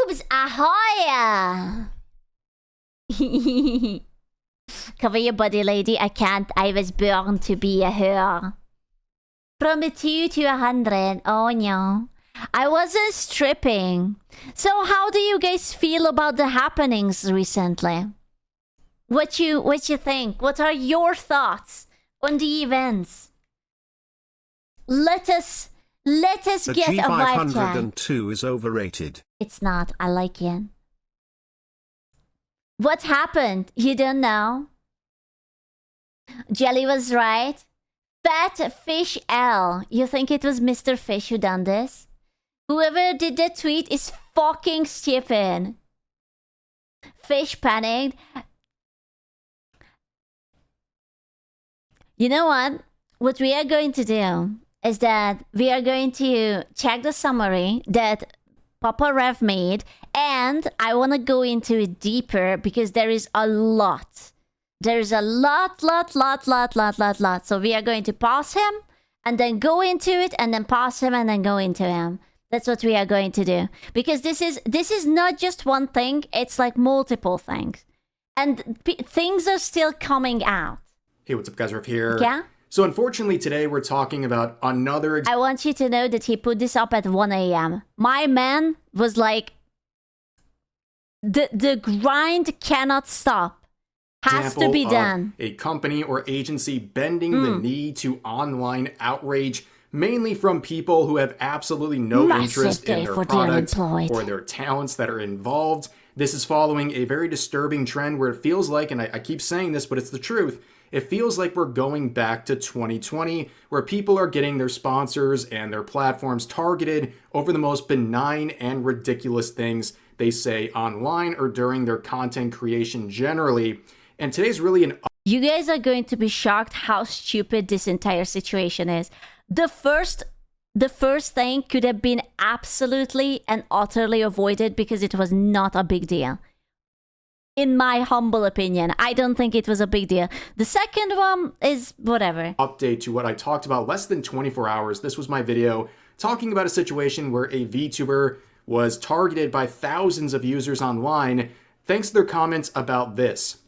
Boobs ahoy! Cover your body, lady. I can't. I was born to be a her. From a 2 to 100. Oh no. I wasn't stripping. So how do you guys feel about the happenings recently? What you think? What are your thoughts on the events? Let us get a vibe check. The G502 is overrated. It's not. I like it. What happened? You don't know? Jelly was right. Fat Fish L. You think it was Mr. Fish who done this? Whoever did that tweet is fucking stupid. Fish panicked. You know what? What we are going to do is that we are going to check the summary that Papa Rev made, and I want to go into it deeper because there is a lot. There's a lot. So we are going to pause him and then go into it, and then pause him and then go into him. That's what we are going to do, because this is not just one thing. It's like multiple things, and things are still coming out. Hey, what's up, guys? Rev here. Yeah. So unfortunately, today we're talking about another. I want you to know that he put this up at 1 a.m. My man was like, the grind cannot stop. Has to be done. A company or agency bending the knee to online outrage, mainly from people who have absolutely no interest in their product or their talents that are involved. This is following a very disturbing trend where it feels like, and I keep saying this, but it's the truth, it feels like we're going back to 2020, where people are getting their sponsors and their platforms targeted over the most benign and ridiculous things they say online or during their content creation generally. And today's really an... You guys are going to be shocked how stupid this entire situation is. The first thing could have been absolutely and utterly avoided because it was not a big deal. In my humble opinion, I don't think it was a big deal. The second one is whatever. Update to what I talked about less than 24 hours. This was my video talking about a situation where a VTuber was targeted by thousands of users online thanks to their comments about this.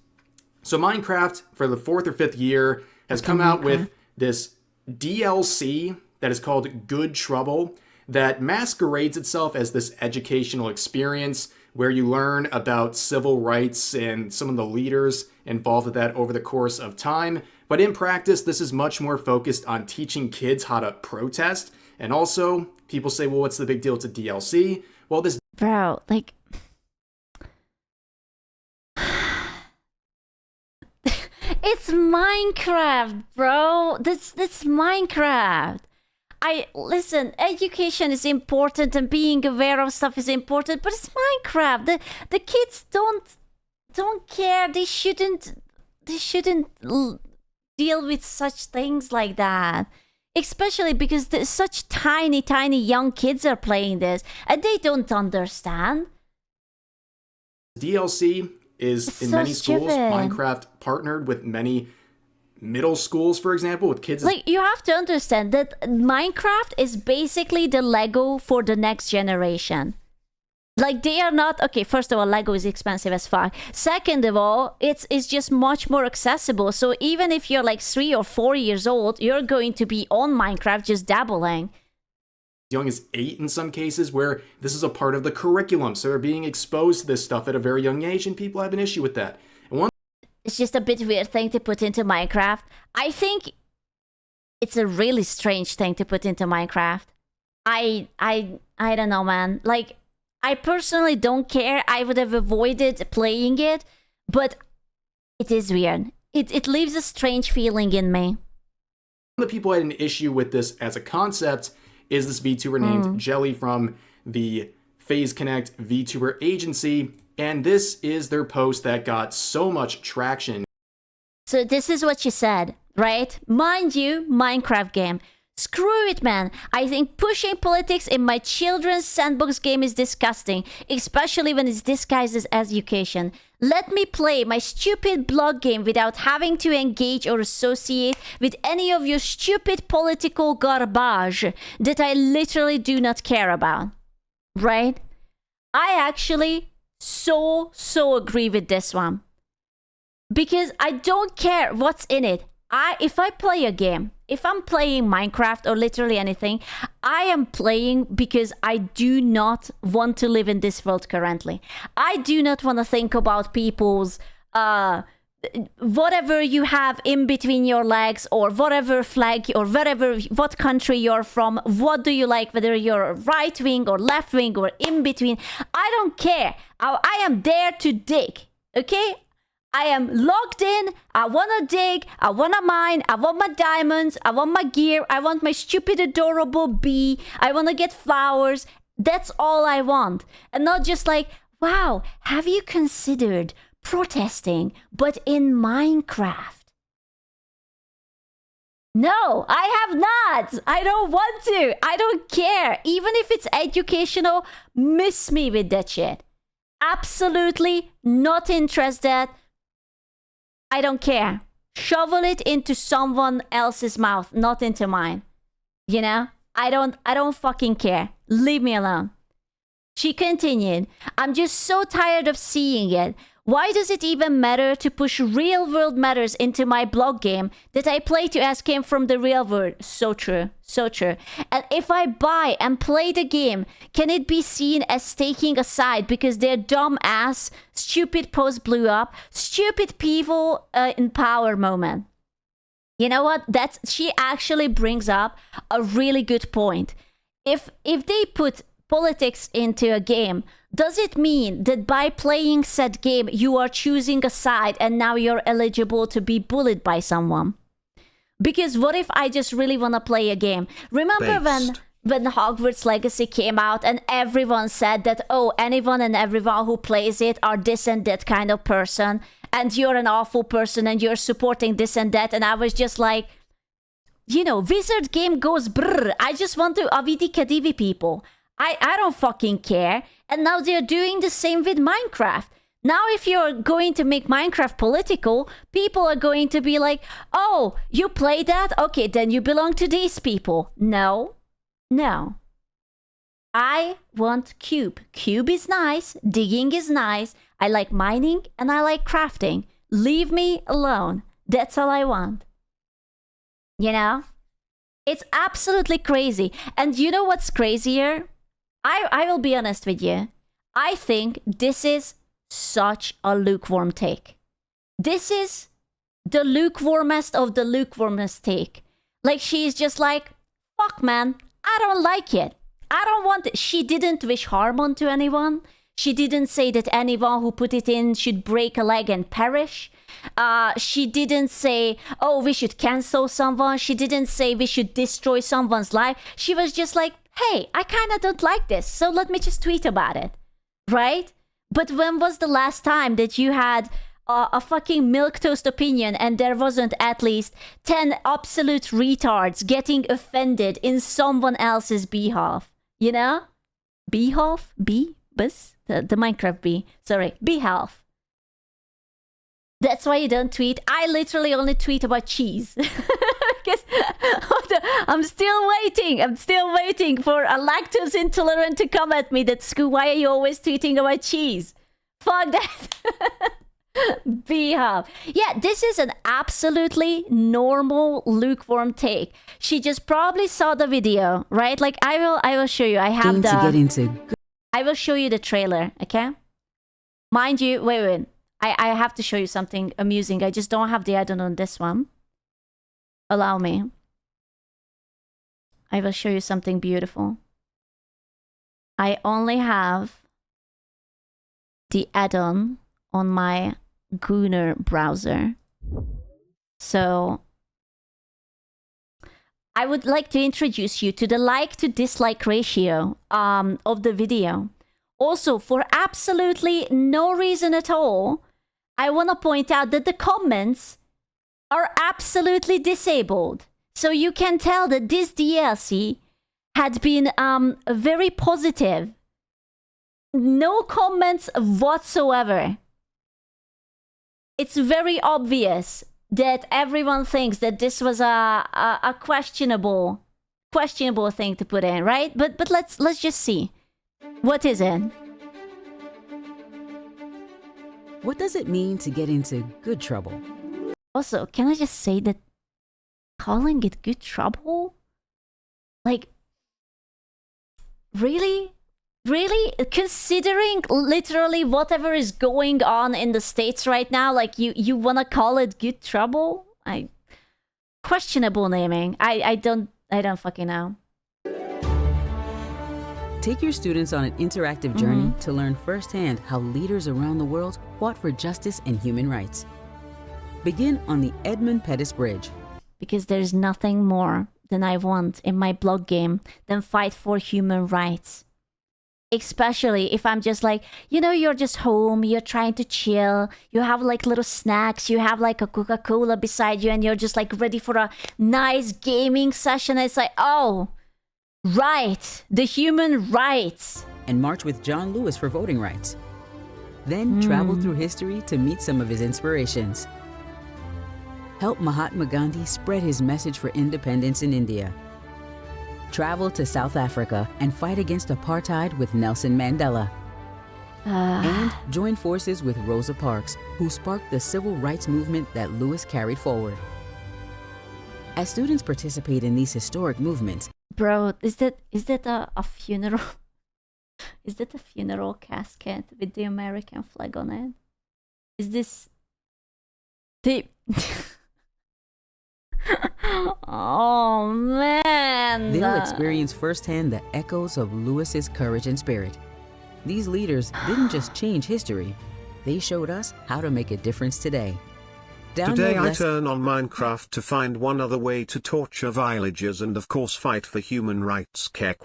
So Minecraft, for the 4th or 5th year, has come out with this DLC that is called Good Trouble that masquerades itself as this educational experience where you learn about civil rights and some of the leaders involved with that over the course of time. But in practice, this is much more focused on teaching kids how to protest. And also, people say, well, what's the big deal? It's a DLC. Well, this... Bro, like... It's Minecraft, bro. That's Minecraft. Listen, education is important and being aware of stuff is important, but it's Minecraft. The kids don't care. They shouldn't deal with such things like that. Especially because such tiny young kids are playing this and they don't understand. DLC is it's in so many schools. stupid. Minecraft partnered with many middle schools, for example, with kids. Like, you have to understand that Minecraft is basically the Lego for the next generation. Like, they are not... Okay, first of all, Lego is expensive as fuck. Second of all, it's just much more accessible. So even if you're like 3 or 4 years old, you're going to be on Minecraft just dabbling. Young as 8 in some cases, where this is a part of the curriculum. So they're being exposed to this stuff at a very young age, and people have an issue with that. And one... It's just a bit weird thing to put into Minecraft. I think it's a really strange thing to put into Minecraft. I don't know, man. Like, I personally don't care. I would have avoided playing it, but it is weird. It leaves a strange feeling in me. One of the people who had an issue with this as a concept is this VTuber named Jelly from the PhaseConnect VTuber agency, and this is their post that got so much traction. So this is what she said, right? Mind you, Minecraft game. Screw it, man. I think pushing politics in my children's sandbox game is disgusting, especially when it's disguised as education. Let me play my stupid blog game without having to engage or associate with any of your stupid political garbage that I literally do not care about. Right? I actually so agree with this one. Because I don't care what's in it. If I play a game, if I'm playing Minecraft or literally anything, I am playing because I do not want to live in this world currently. I do not want to think about people's whatever you have in between your legs, or whatever flag, or what country you're from, what do you like, whether you're right wing or left wing or in between. I don't care. I am there to dig, okay? I am logged in. I want to dig. I want to mine. I want my diamonds. I want my gear. I want my stupid, adorable bee. I want to get flowers. That's all I want. And not just like, wow, have you considered protesting, but in Minecraft? No, I have not. I don't want to. I don't care. Even if it's educational, miss me with that shit. Absolutely not interested. I don't care. Shovel it into someone else's mouth, not into mine. You know? I don't fucking care. Leave me alone. She continued, I'm just so tired of seeing it. Why does it even matter to push real world matters into my blog game that I play to escape from the real world? So true. So true. And if I buy and play the game, can it be seen as taking a side because their dumb ass, stupid post blew up, stupid people in power moment? You know what? She actually brings up a really good point. If they put politics into a game, does it mean that by playing said game you are choosing a side and now you're eligible to be bullied by someone? Because what if I just really want to play a game? Remember when Hogwarts Legacy came out and everyone said that, oh, anyone and everyone who plays it are this and that kind of person, and you're an awful person and you're supporting this and that. And I was just like, you know, Wizard game goes brrr. I just want to avidi kadivi people. I don't fucking care. And now they're doing the same with Minecraft. Now if you're going to make Minecraft political, people are going to be like, oh, you play that? Okay, then you belong to these people. No. I want cube. Cube is nice. Digging is nice. I like mining and I like crafting. Leave me alone. That's all I want. You know? It's absolutely crazy. And you know what's crazier? I will be honest with you. I think this is such a lukewarm take. This is the lukewarmest of the lukewarmest take. Like, she's just like, fuck man, I don't like it. I don't want it. She didn't wish harm onto anyone. She didn't say that anyone who put it in should break a leg and perish. She didn't say, oh, we should cancel someone. She didn't say we should destroy someone's life. She was just like, hey, I kind of don't like this, so let me just tweet about it, right? But when was the last time that you had a fucking milquetoast opinion and there wasn't at least 10 absolute retards getting offended in someone else's behalf? You know? Behalf? Bus? The Minecraft bee. Sorry, behalf. That's why you don't tweet. I literally only tweet about cheese. Because I'm still waiting. I'm still waiting for a lactose intolerant to come at me. That's why are you always tweeting about cheese? Fuck that. Behalf. Yeah, this is an absolutely normal lukewarm take. She just probably saw the video, right? Like I will show you. I have I will show you the trailer, okay? Mind you, wait. I have to show you something amusing. I just don't have the add-on on this one. Allow me. I will show you something beautiful. I only have the add-on on my Gunner browser. So I would like to introduce you to the like to dislike ratio of the video. Also, for absolutely no reason at all, I want to point out that the comments are absolutely disabled. So you can tell that this DLC had been very positive. No comments whatsoever. It's very obvious that everyone thinks that this was a questionable thing to put in, right? But let's just see. What is it? What does it mean to get into good trouble? Also, can I just say that calling it good trouble? Like, really? Really? Considering literally whatever is going on in the States right now, like you wanna call it good trouble? Questionable naming. I don't fucking know. Take your students on an interactive journey to learn firsthand how leaders around the world fought for justice and human rights. Begin on the Edmund Pettus Bridge. Because there's nothing more than I want in my blog game than fight for human rights. Especially if I'm just like, you know, you're just home, you're trying to chill, you have like little snacks, you have like a Coca-Cola beside you, and you're just like ready for a nice gaming session. It's like, oh, right, the human rights. And march with John Lewis for voting rights. Then travel through history to meet some of his inspirations. Help Mahatma Gandhi spread his message for independence in India. Travel to South Africa and fight against apartheid with Nelson Mandela. And join forces with Rosa Parks, who sparked the civil rights movement that Lewis carried forward. As students participate in these historic movements, Bro, is that a funeral? Is that a funeral casket with the American flag on it? Is this the Oh man! they'll experience firsthand the echoes of Lewis's courage and spirit. These leaders didn't just change history, they showed us how to make a difference today. Today I turn on Minecraft to find one other way to torture villagers and of course fight for human rights. Bro.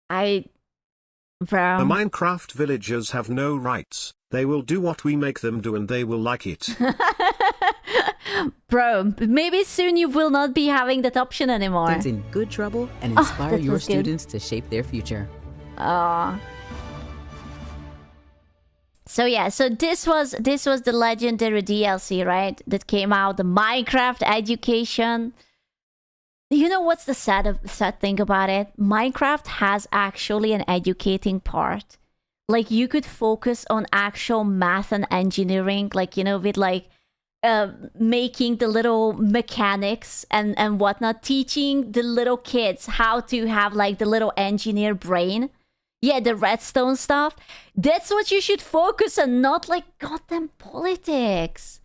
The Minecraft villagers have no rights. They will do what we make them do and they will like it. Bro, maybe soon you will not be having that option anymore. In good trouble and inspire that your was good. students to shape their future. So yeah, so this was the legendary DLC, right? That came out, the Minecraft education. You know what's the sad thing about it? Minecraft has actually an educating part. Like you could focus on actual math and engineering, like, you know, with like making the little mechanics and whatnot, teaching the little kids how to have like the little engineer brain. Yeah, the redstone stuff. That's what you should focus on, not like goddamn politics.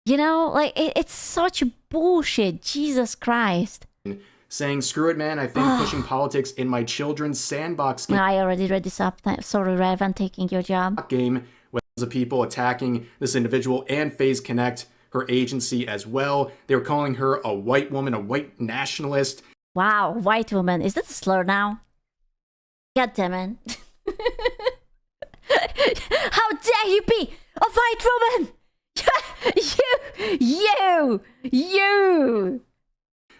You know, like it's such bullshit. Jesus Christ. Saying, screw it, man, I think pushing politics in my children's sandbox No, I already read this up. Sorry, Rev, I'm taking your job. game with the people attacking this individual and PhaseConnect, her agency as well. They were calling her a white woman, a white nationalist. Wow, white woman. Is that a slur now? God damn it. How dare you be a white woman? You!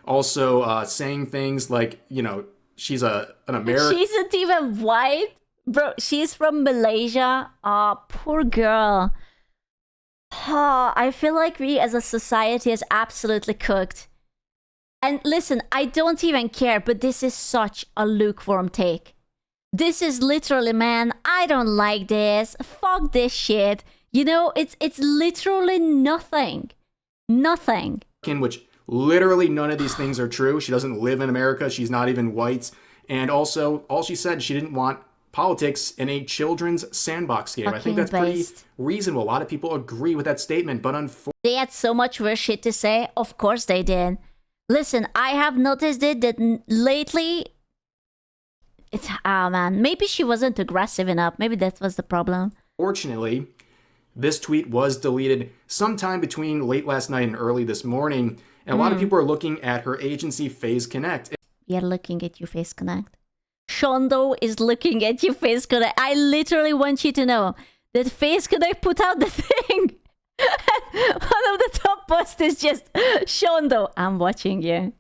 Also saying things like, you know, she's an American. She isn't even white. Bro, she's from Malaysia. Poor girl. I feel like we as a society is absolutely cooked. And listen, I don't even care, but this is such a lukewarm take. This is literally, man, I don't like this. Fuck this shit. You know, it's literally nothing. Nothing. Which literally none of these things are true. She doesn't live in America. She's not even white. And also, all she said, she didn't want politics in a children's sandbox game. I think that's pretty reasonable. A lot of people agree with that statement, but unfortunately, they had so much worse shit to say. Of course they did. Listen, I have noticed it that lately, it's, man, maybe she wasn't aggressive enough. Maybe that was the problem. Fortunately, this tweet was deleted sometime between late last night and early this morning. And a lot of people are looking at her agency, PhaseConnect. We are looking at you, PhaseConnect. Shondo is looking at you, PhaseConnect. I literally want you to know that PhaseConnect put out the thing. One of the top posts is just, Shondo, I'm watching you.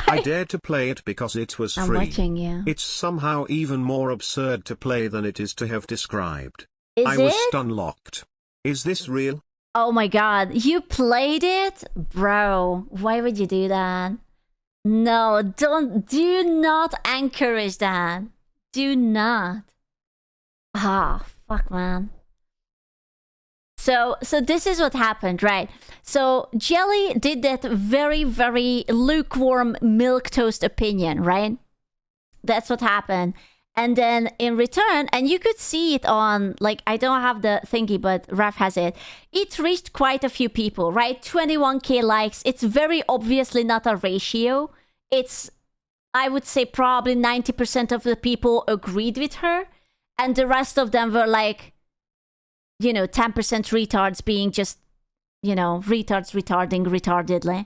I dared to play it because it was free. I'm watching you. It's somehow even more absurd to play than it is to have described. Is I was it? stun-locked. Is this real? Oh my god, you played it? Bro, why would you do that? No, do not encourage that. Do not. fuck, man. So this is what happened, right? So Jelly did that very, very lukewarm milquetoast opinion, right? That's what happened. And then in return, and you could see it on, like, I don't have the thingy, but Raf has it. It reached quite a few people, right? 21k likes. It's very obviously not a ratio. It's, I would say, probably 90% of the people agreed with her. And the rest of them were like, 10% retards being just, retards retarding retardedly.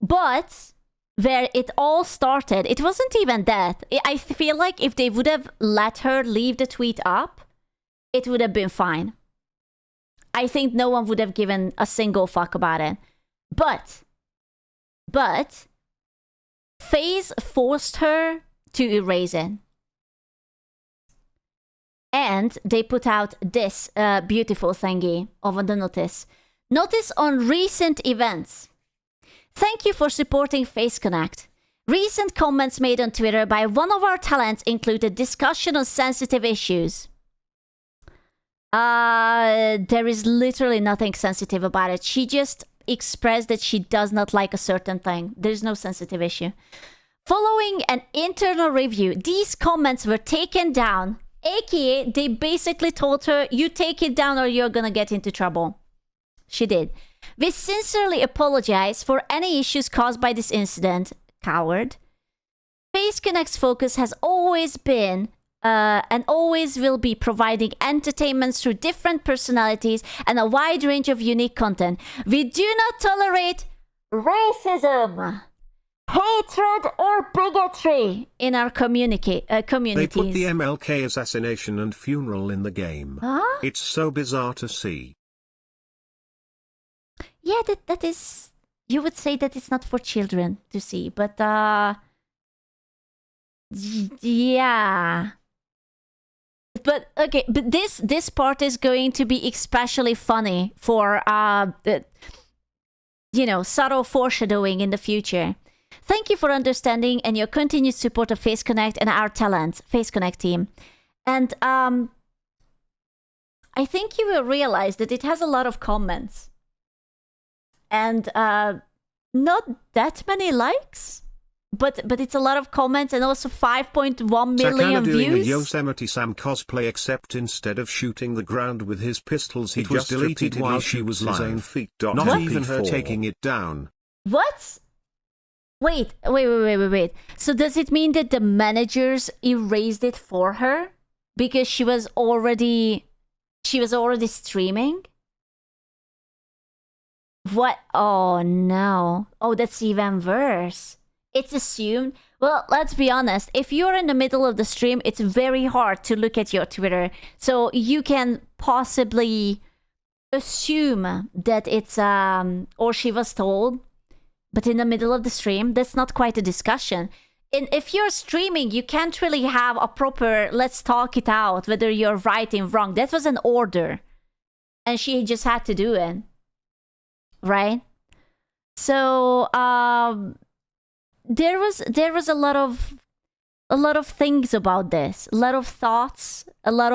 But where it all started, it wasn't even that. I feel like if they would have let her leave the tweet up, it would have been fine. I think no one would have given a single fuck about it. But FaZe forced her to erase it. And they put out this beautiful thingy over the notice. Notice on recent events. Thank you for supporting PhaseConnect. Recent comments made on Twitter by one of our talents included discussion on sensitive issues. There is literally nothing sensitive about it. She just expressed that she does not like a certain thing. There's no sensitive issue. Following an internal review, these comments were taken down. AKA, they basically told her, you take it down or you're gonna get into trouble. She did. We sincerely apologize for any issues caused by this incident. Coward. PhaseConnect's focus has always been and always will be providing entertainment through different personalities and a wide range of unique content. We do not tolerate racism, hatred, or bigotry in our communities. They put the MLK assassination and funeral in the game. Huh? It's so bizarre to see. Yeah, that is... You would say that it's not for children to see, but yeah. But okay, but this part is going to be especially funny for subtle foreshadowing in the future. Thank you for understanding and your continued support of PhaseConnect and our talent, PhaseConnect team. And I think you will realize that it has a lot of comments. And not that many likes, but it's a lot of comments and also 5.1 million doing views. A Yosemite Sam cosplay, except instead of shooting the ground with his pistols, he just deleted while she was live. His own feet. Not What? even her taking it down. What? Wait. So does it mean that the managers erased it for her because she was already streaming? What? Oh no. Oh, that's even worse. It's assumed. Well, let's be honest. If you're in the middle of the stream, it's very hard to look at your Twitter. So you can possibly assume that it's or she was told. But in the middle of the stream, that's not quite a discussion. And if you're streaming, you can't really have a proper let's talk it out, whether you're right and wrong. That was an order. And she just had to do it. Right? So there was a lot of things about this, a lot of thoughts, a lot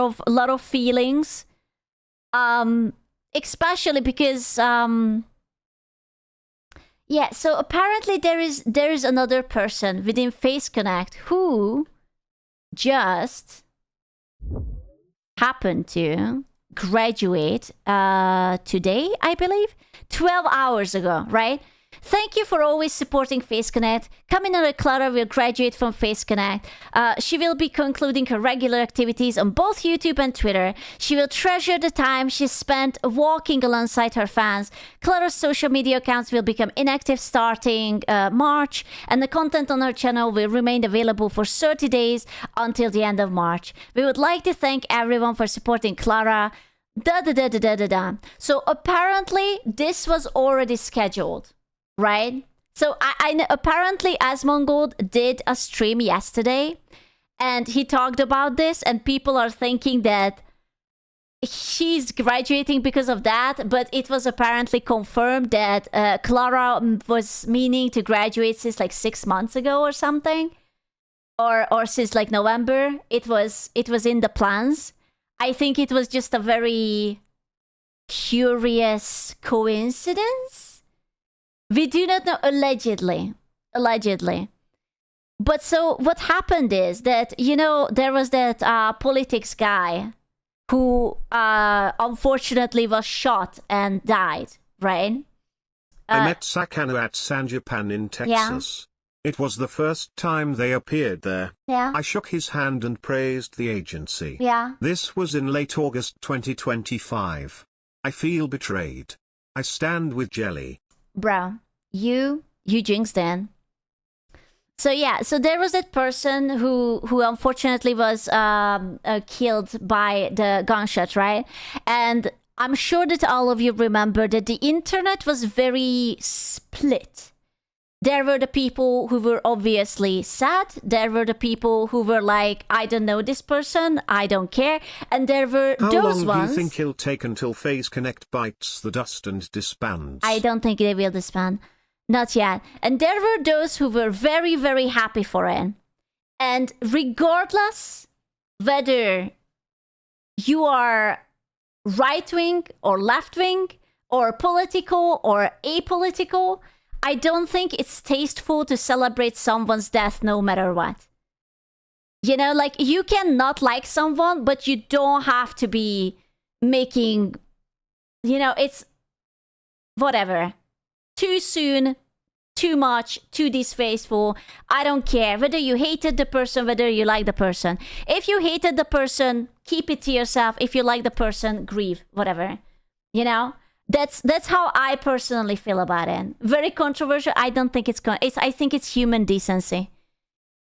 of feelings, especially because yeah. So apparently there is another person within PhaseConnect who just happened to graduate today, I believe. 12 hours ago, right? Thank you for always supporting PhaseConnect. Coming on, Clara will graduate from PhaseConnect. She will be concluding her regular activities on both YouTube and Twitter. She will treasure the time she spent walking alongside her fans. Clara's social media accounts will become inactive starting March, and the content on her channel will remain available for 30 days until the end of March. We would like to thank everyone for supporting Clara. So apparently this was already scheduled, right? So I apparently Asmongold did a stream yesterday and he talked about this, and people are thinking that she's graduating because of that, but it was apparently confirmed that Clara was meaning to graduate since like 6 months ago or something, or since like November. It was in the plans. I think it was just a very curious coincidence. We do not know, allegedly. But so what happened is that, there was that politics guy who unfortunately was shot and died, right? I met Sakano at Sanjapan in Texas. It was the first time they appeared there. Yeah. I shook his hand and praised the agency. Yeah. This was in late August 2025. I feel betrayed. I stand with Jelly. Bro, you jinxed then. So there was that person who unfortunately was killed by the gunshot, right? And I'm sure that all of you remember that the internet was very split. There were the people who were obviously sad. There were the people who were like, I don't know this person, I don't care. And there were How those long ones. do you think it'll take until PhaseConnect bites the dust and disbands? I don't think they will disband. Not yet. And there were those who were very, very happy for it. And regardless whether you are right-wing or left-wing or political or apolitical, I don't think it's tasteful to celebrate someone's death no matter what. Like, you can not like someone, but you don't have to be making, it's whatever. Too soon, too much, too distasteful. I don't care whether you hated the person, whether you like the person. If you hated the person, keep it to yourself. If you like the person, grieve, whatever. That's how I personally feel about it. Very controversial. I don't think I think it's human decency.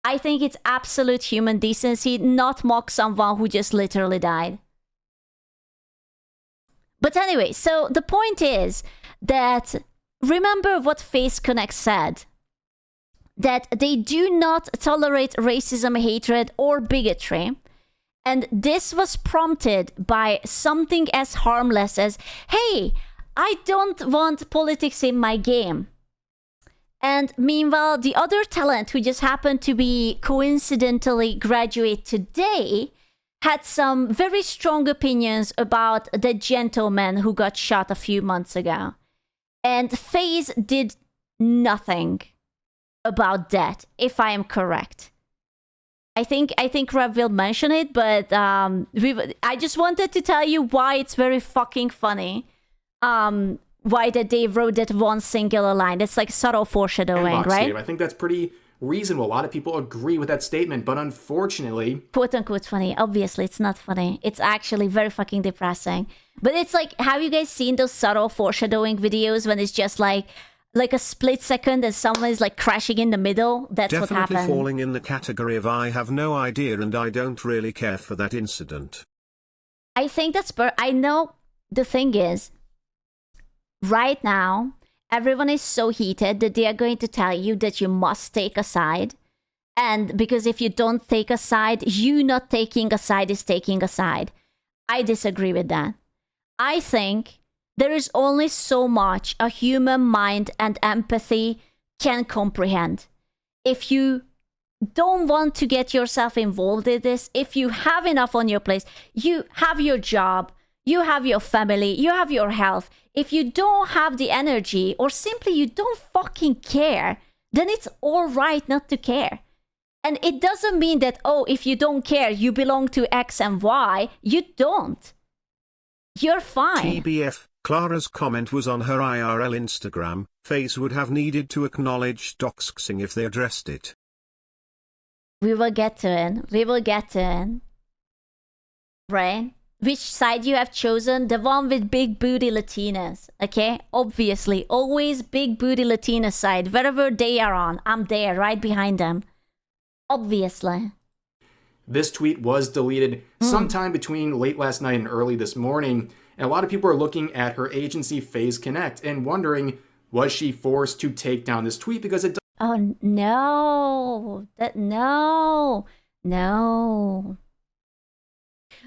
I think it's absolute human decency not mock someone who just literally died. But anyway, so the point is that remember what PhaseConnect said. That they do not tolerate racism, hatred, or bigotry. And this was prompted by something as harmless as, hey, I don't want politics in my game. And meanwhile, the other talent who just happened to be coincidentally graduate today had some very strong opinions about the gentleman who got shot a few months ago. And Phase did nothing about that, if I am correct. I think Rev will mention it, but I just wanted to tell you why it's very fucking funny. Why that they wrote that one singular line. It's like subtle foreshadowing, right? Steve, I think that's pretty reasonable. A lot of people agree with that statement, but unfortunately... quote unquote funny. Obviously, it's not funny. It's actually very fucking depressing. But it's like, have you guys seen those subtle foreshadowing videos when it's just like a split second and someone is like crashing in the middle? That's Definitely what happened. Falling in the category of I have no idea and I don't really care for that incident. I think that's... I know the thing is, right now, everyone is so heated that they are going to tell you that you must take a side. And because if you don't take a side, you not taking a side is taking a side. I disagree with that. I think there is only so much a human mind and empathy can comprehend. If you don't want to get yourself involved in this, if you have enough on your plate, you have your job, you have your family, you have your health. If you don't have the energy or simply you don't fucking care, then it's all right not to care. And it doesn't mean that, oh, if you don't care, you belong to X and Y. You don't. You're fine. TBF, Clara's comment was on her IRL Instagram. Phase would have needed to acknowledge doxing if they addressed it. We will get to it. We will get to it. Right? Which side you have chosen? The one with big booty Latinas, okay? Obviously, always big booty Latina side. Wherever they are on, I'm there, right behind them. Obviously. This tweet was deleted sometime between late last night and early this morning, and a lot of people are looking at her agency PhaseConnect and wondering, was she forced to take down this tweet because it... Oh, no. No.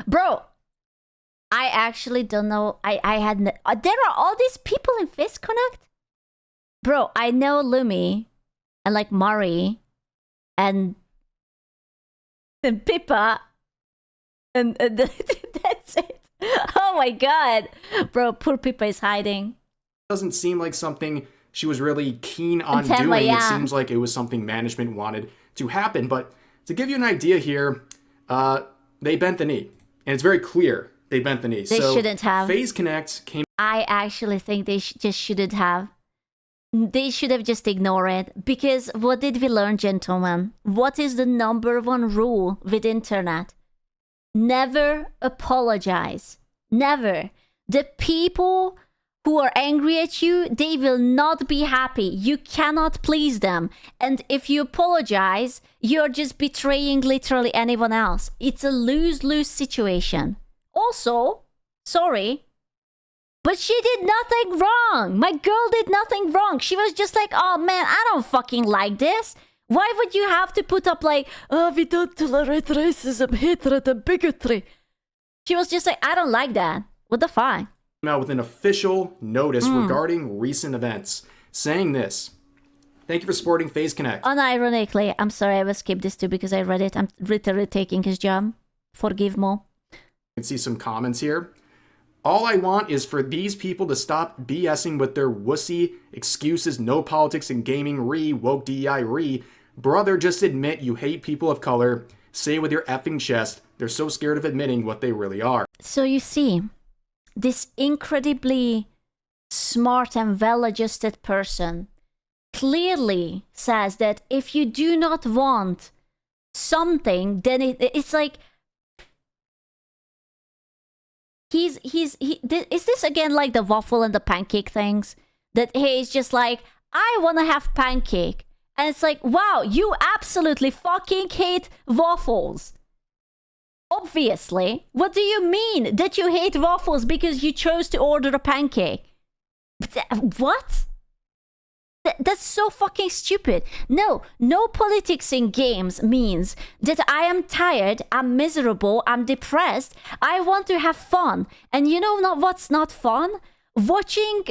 Bro, I actually don't know. I had... there are all these people in PhaseConnect? Bro, I know Lumi and like Mari and Pippa and that's Oh my god. Bro, poor Pippa is hiding. Doesn't seem like something she was really keen on Intently, doing. yeah. It seems like it was something management wanted to happen. But to give you an idea here, they bent the knee. And it's very clear they bent the knee. They shouldn't have. PhaseConnect came I actually think they just shouldn't have. They should have just ignored it. Because what did we learn, gentlemen? What is the number one rule with internet? Never apologize. Never. The people who are angry at you, they will not be happy. You cannot please them. And if you apologize, you're just betraying literally anyone else. It's a lose-lose situation. Also, sorry, but she did nothing wrong. My girl did nothing wrong. She was just like, oh man, I don't fucking like this. Why would you have to put up like, oh, we don't tolerate racism, hatred, and bigotry? She was just like, I don't like that. What the fuck? out with an official notice regarding recent events, saying this. Thank you for supporting PhaseConnect. Unironically, I'm sorry I will skip this too because I read it. I'm literally taking his job. Forgive me. You can see some comments here. All I want is for these people to stop BSing with their wussy excuses, no politics in gaming, woke DEI, Brother, just admit you hate people of color. Say with your effing chest. They're so scared of admitting what they really are. So you see, this incredibly smart and well-adjusted person clearly says that if you do not want something, then it's like is this again like the waffle and the pancake things? That he's just like, I want to have pancake. And it's like, wow, you absolutely fucking hate waffles. Obviously. What do you mean that you hate waffles because you chose to order a pancake? What? That's so fucking stupid. No politics in games means that I am tired, I'm miserable, I'm depressed, I want to have fun. And you know what's not fun? Watching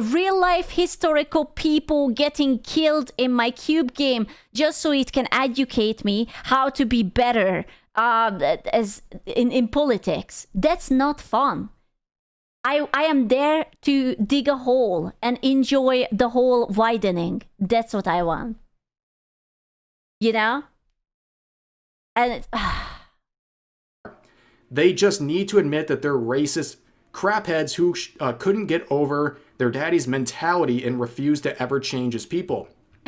real life historical people getting killed in my cube game just so it can educate me how to be better as in politics. That's not fun. I am there to dig a hole and enjoy the hole widening. That's what I want. You know? And it's... They just need to admit that they're racist crapheads who couldn't get over their daddy's mentality and refuse to ever change his people.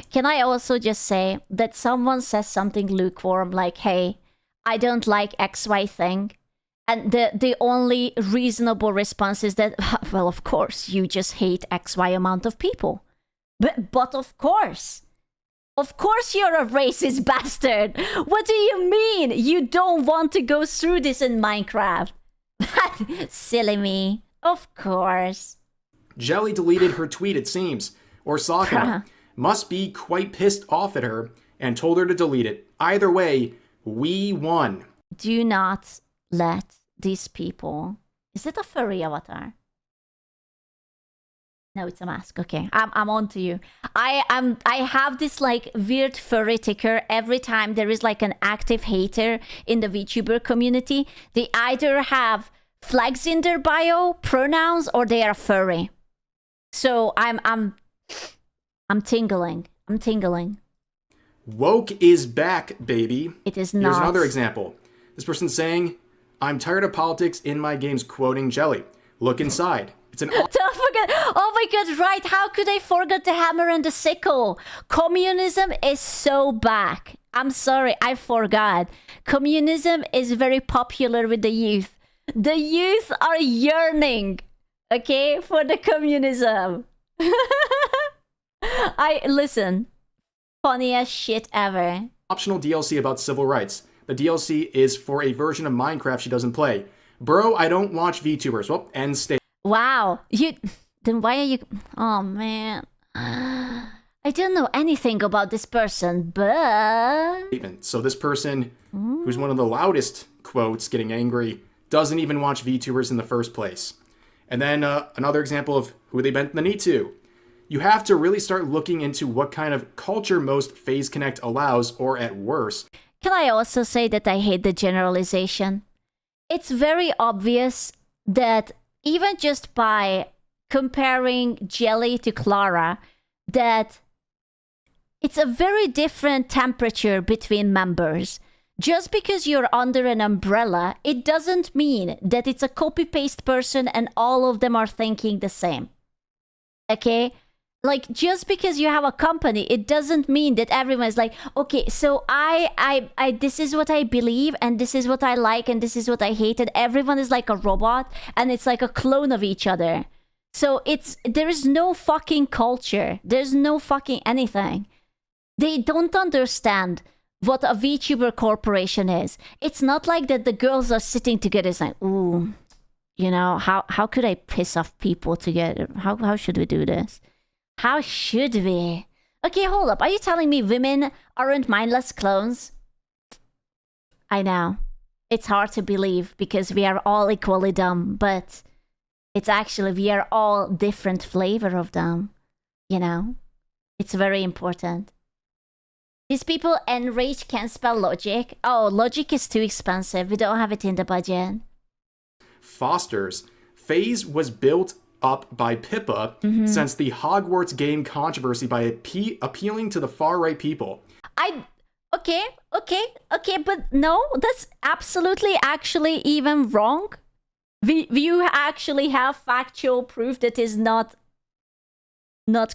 Can I also just say that someone says something lukewarm like, hey, I don't like XY thing. And the only reasonable response is that, well, of course, you just hate XY amount of people. But of course you're a racist bastard. What do you mean you don't want to go through this in Minecraft? Silly me. Of course. Jelly deleted her tweet, it seems, or Sakura must be quite pissed off at her and told her to delete it. Either way, we won. Do not let these people... Is it a furry avatar? No, it's a mask. Okay, I'm on to you. I have this like weird furry ticker every time there is like an active hater in the VTuber community. They either have flags in their bio, pronouns, or they are furry. So I'm tingling. I'm tingling. Woke is back, baby. It is not. Here's another example. This person's saying, I'm tired of politics in my games, quoting Jelly. Look inside. It's an... Don't forget. Oh my god, right. How could I forget the hammer and the sickle? Communism is so back. I'm sorry, I forgot. Communism is very popular with the youth. The youth are yearning, okay, for the communism. Listen, funniest shit ever. Optional DLC about civil rights. The DLC is for a version of Minecraft she doesn't play. Bro, I don't watch VTubers. Well, end state. Wow. Then why are you... Oh, man. I don't know anything about this person, but... So this person, who's one of the loudest quotes getting angry, doesn't even watch VTubers in the first place. And then another example of who they bent the knee to. You have to really start looking into what kind of culture most PhaseConnect allows, or at worst... Can I also say that I hate the generalization? It's very obvious that even just by comparing Jelly to Clara, that it's a very different temperature between members. Just because you're under an umbrella, it doesn't mean that it's a copy-paste person and all of them are thinking the same. Okay? Like, just because you have a company, it doesn't mean that everyone's like, okay, so I this is what I believe, and this is what I like, and this is what I hate, and everyone is like a robot, and it's like a clone of each other. So there is no fucking culture. There's no fucking anything. They don't understand what a VTuber corporation is. It's not like that the girls are sitting together saying, ooh, you know, how could I piss off people together? How should we do this? How should we? Okay, hold up. Are you telling me women aren't mindless clones? I know. It's hard to believe because we are all equally dumb, but it's actually, we are all different flavor of dumb. You know? It's very important. These people enrage can't spell logic. Oh, logic is too expensive. We don't have it in the budget. Fosters. Phase was built up by Pippa since the Hogwarts game controversy by appealing to the far-right people. Okay, but no, that's absolutely actually even wrong. You actually have factual proof that is not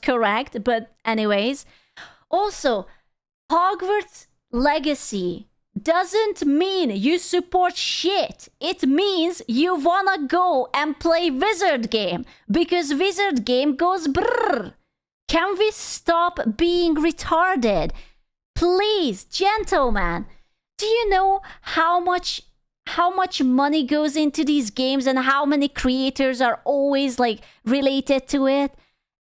correct, but anyways. Also, Hogwarts Legacy doesn't mean you support shit. It means you wanna go and play Wizard Game because Wizard Game goes brrr. Can we stop being retarded? Please, gentlemen. Do you know how much money goes into these games and how many creators are always like related to it?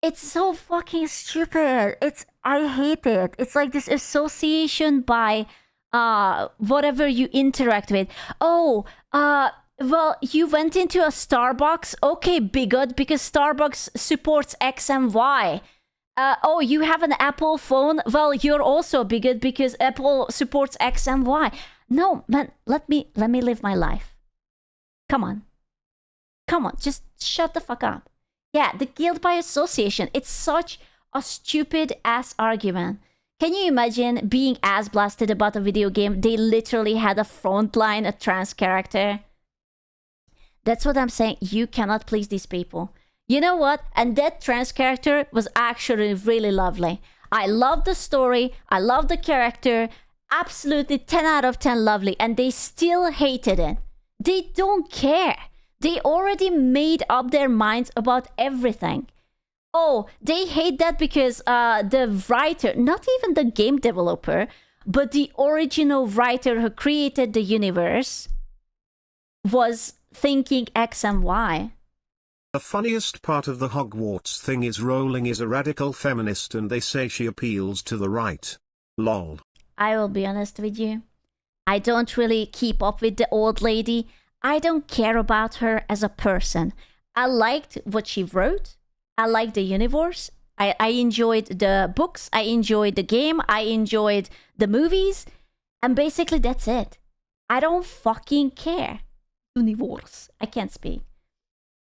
It's so fucking stupid. I hate it. It's like this association by whatever you interact with. Oh, well, you went into a Starbucks. Okay, bigot, because Starbucks supports X and Y. Oh, you have an Apple phone. Well, you're also bigot because Apple supports X and Y. No, man, let me live my life. Come on, just shut the fuck up. Yeah, the guilt by association. It's such a stupid ass argument. Can you imagine being ass blasted about a video game? They literally had a frontline, a trans character. That's what I'm saying. You cannot please these people. You know what? And that trans character was actually really lovely. I love the story. I love the character. Absolutely 10 out of 10 lovely. And they still hated it. They don't care. They already made up their minds about everything. Oh, they hate that because the writer, not even the game developer, but the original writer who created the universe was thinking X and Y. The funniest part of the Hogwarts thing is Rowling is a radical feminist and they say she appeals to the right. Lol. I will be honest with you. I don't really keep up with the old lady. I don't care about her as a person. I liked what she wrote. I liked the universe. I enjoyed the books. I enjoyed the game. I enjoyed the movies. And basically that's it. I don't fucking care. Universe. I can't speak.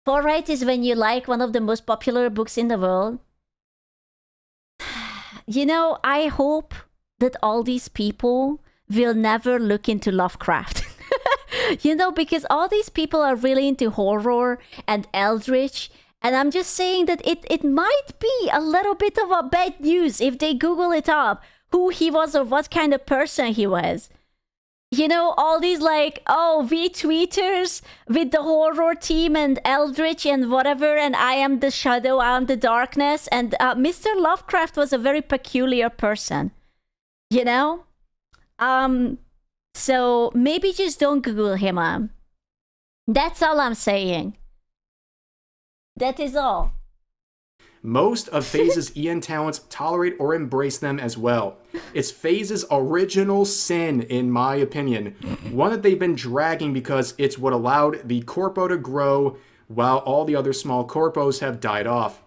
Far-right is when you like one of the most popular books in the world. You know, I hope that all these people will never look into Lovecraft. You know, because all these people are really into horror and eldritch. And I'm just saying that it might be a little bit of a bad news if they Google it up, who he was or what kind of person he was. You know, all these like, oh, V-tweeters with the horror team and eldritch and whatever, and I am the shadow, I am the darkness. And Mr. Lovecraft was a very peculiar person, you know? So maybe just don't Google him. That's all I'm saying. That is all. Most of FaZe's EN talents tolerate or embrace them as well. It's FaZe's original sin, in my opinion. One that they've been dragging because it's what allowed the corpo to grow while all the other small corpos have died off.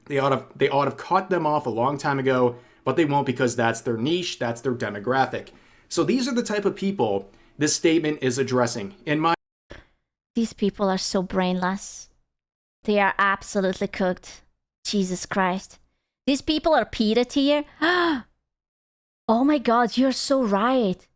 They ought to have cut them off a long time ago, but they won't because that's their niche, that's their demographic. So these are the type of people this statement is addressing. These people are so brainless. They are absolutely cooked. Jesus Christ. These people are PETA tier. Oh my god, you're so right.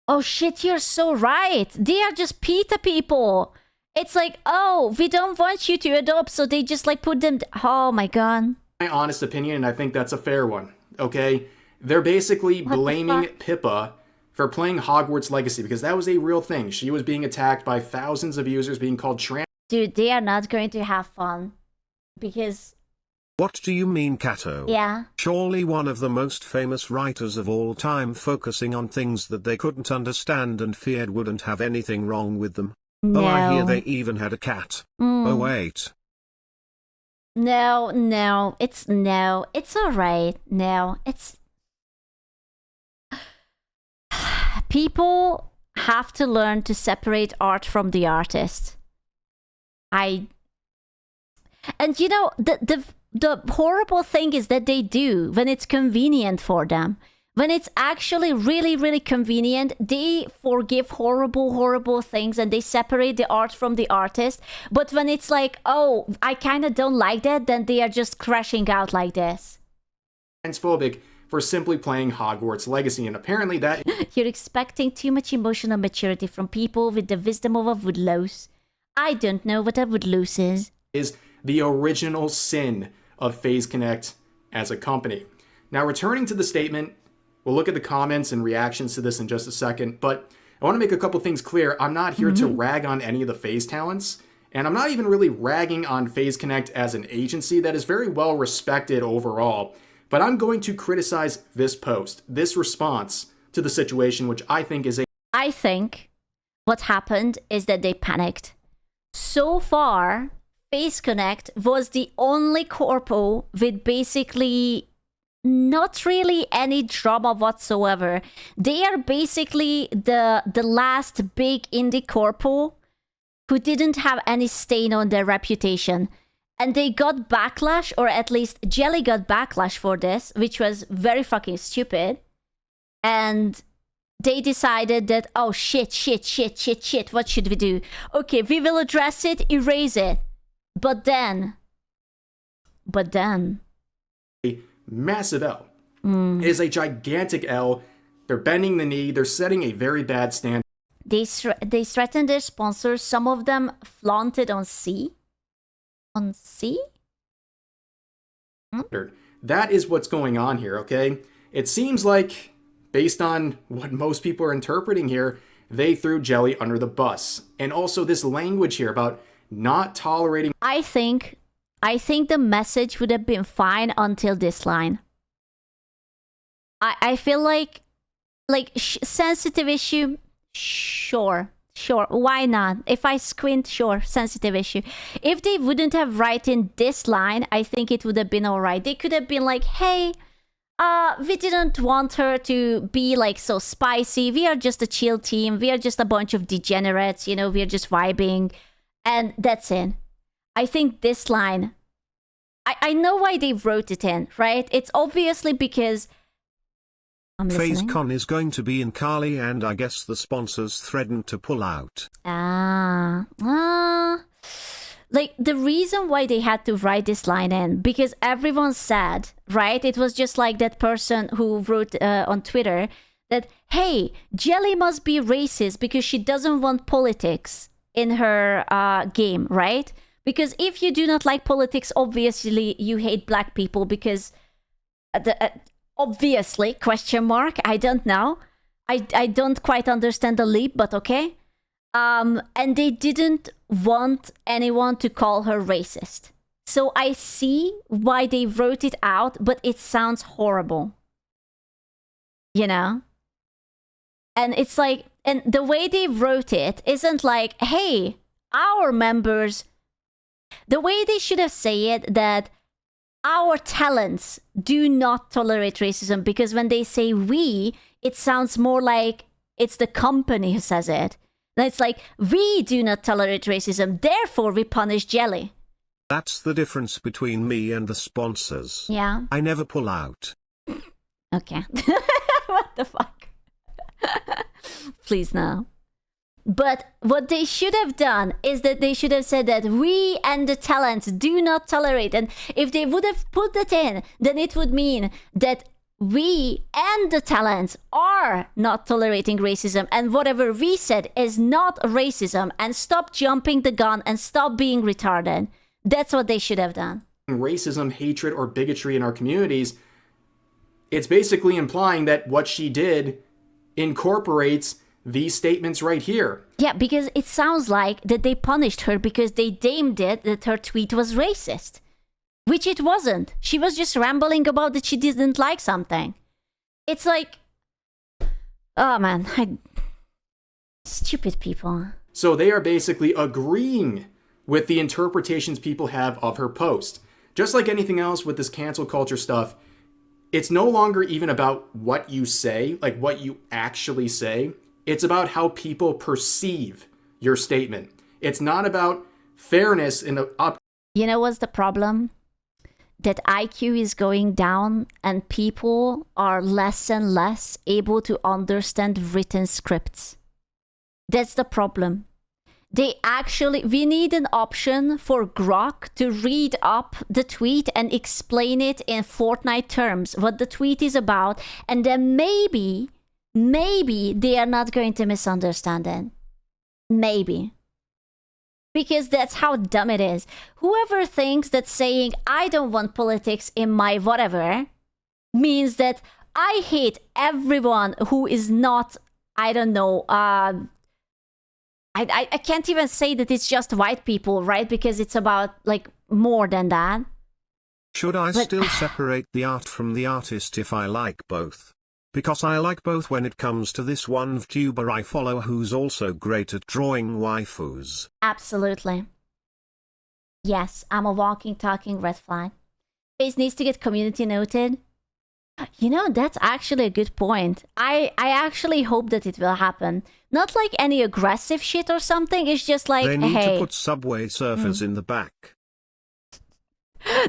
Oh shit, you're so right. They are just PETA people. It's like, oh, we don't want you to adopt, so they just like put them... Oh my god. My honest opinion, and I think that's a fair one, okay? They're basically blaming Pippa for playing Hogwarts Legacy because that was a real thing. She was being attacked by thousands of users being called trans. Dude, they are not going to have fun. Because... What do you mean, Kato? Yeah. Surely one of the most famous writers of all time focusing on things that they couldn't understand and feared wouldn't have anything wrong with them. No. Oh, I hear they even had a cat. Oh, wait. No, it's alright. No, it's... People have to learn to separate art from the artist. And you know, the horrible thing is that they do when it's convenient for them. When it's actually really, really convenient, they forgive horrible things and they separate the art from the artist. But when it's like, oh, I kind of don't like that, then they are just crashing out like this. Transphobic for simply playing Hogwarts Legacy, and apparently that... You're expecting too much emotional maturity from people with the wisdom of a woodlouse. I don't know what a woodlouse is. ...is the original sin of PhaseConnect as a company. Now, returning to the statement, we'll look at the comments and reactions to this in just a second, but I want to make a couple things clear. I'm not here to rag on any of the Phase talents, and I'm not even really ragging on PhaseConnect as an agency that is very well respected overall, but I'm going to criticize this post, this response to the situation, which I think is a... I think what happened is that they panicked. So far, PhaseConnect was the only corpo with basically not really any drama whatsoever. They are basically the last big indie corpo who didn't have any stain on their reputation. And they got backlash, or at least Jelly got backlash for this, which was very fucking stupid. And they decided that, oh shit, what should we do? Okay, we will address it, erase it. But then... a massive L. It is a gigantic L. They're bending the knee. They're setting a very bad standard. They threatened their sponsors. Some of them flaunted on C. On C? That is what's going on here, okay? It seems like, based on what most people are interpreting here, they threw Jelly under the bus. And also this language here about not tolerating... I think the message would have been fine until this line. I feel like sensitive issue, sure, why not? If I squint, sure, sensitive issue. If they wouldn't have written this line, I think it would have been alright. They could have been like, hey, we didn't want her to be like so spicy. We are just a chill team. We are just a bunch of degenerates, you know, we are just vibing. And that's it. I think this line, I know why they wrote it in, right? It's obviously because... PhaseCon is going to be in Cali and I guess the sponsors threatened to pull out. Like, the reason why they had to write this line in, because everyone said, right? It was just like that person who wrote on Twitter that, hey, Jelly must be racist because she doesn't want politics in her game, right? Because if you do not like politics, obviously you hate black people because... obviously, question mark, I don't know. I don't quite understand the leap, but okay. And they didn't want anyone to call her racist. So I see why they wrote it out, but it sounds horrible. You know? And it's like, and the way they wrote it isn't like, hey, our members... The way they should have said it, that our talents do not tolerate racism, because when they say we, it sounds more like it's the company who says it. And it's like, we do not tolerate racism, therefore we punish Jelly. That's the difference between me and the sponsors. Yeah. I never pull out. Okay. What the fuck? Please no. But what they should have done is that they should have said that we and the talents do not tolerate. And if they would have put that in, then it would mean that we and the talents are not tolerating racism. And whatever we said is not racism. And stop jumping the gun and stop being retarded. That's what they should have done. Racism, hatred, or bigotry in our communities, it's basically implying that what she did incorporates these statements right here. Yeah, because it sounds like that they punished her because they deemed it that her tweet was racist. Which it wasn't. She was just rambling about that she didn't like something. It's like, oh man, stupid people. So they are basically agreeing with the interpretations people have of her post. Just like anything else with this cancel culture stuff, it's no longer even about what you say, like what you actually say. It's about how people perceive your statement. It's not about fairness in the You know what's the problem? That IQ is going down and people are less and less able to understand written scripts. That's the problem. We need an option for Grok to read up the tweet and explain it in Fortnite terms, what the tweet is about, and then maybe they are not going to misunderstand it. Maybe. Because that's how dumb it is. Whoever thinks that saying, I don't want politics in my whatever, means that I hate everyone who is not, I don't know, I can't even say that it's just white people, right? Because it's about, like, more than that. Should I still separate the art from the artist if I like both? Because I like both when it comes to this one Vtuber I follow who's also great at drawing waifus. Absolutely. Yes, I'm a walking, talking red flag. Phase needs to get community noted. You know, that's actually a good point. I actually hope that it will happen. Not like any aggressive shit or something, it's just like, they need hey. to put Subway Surfers in the back.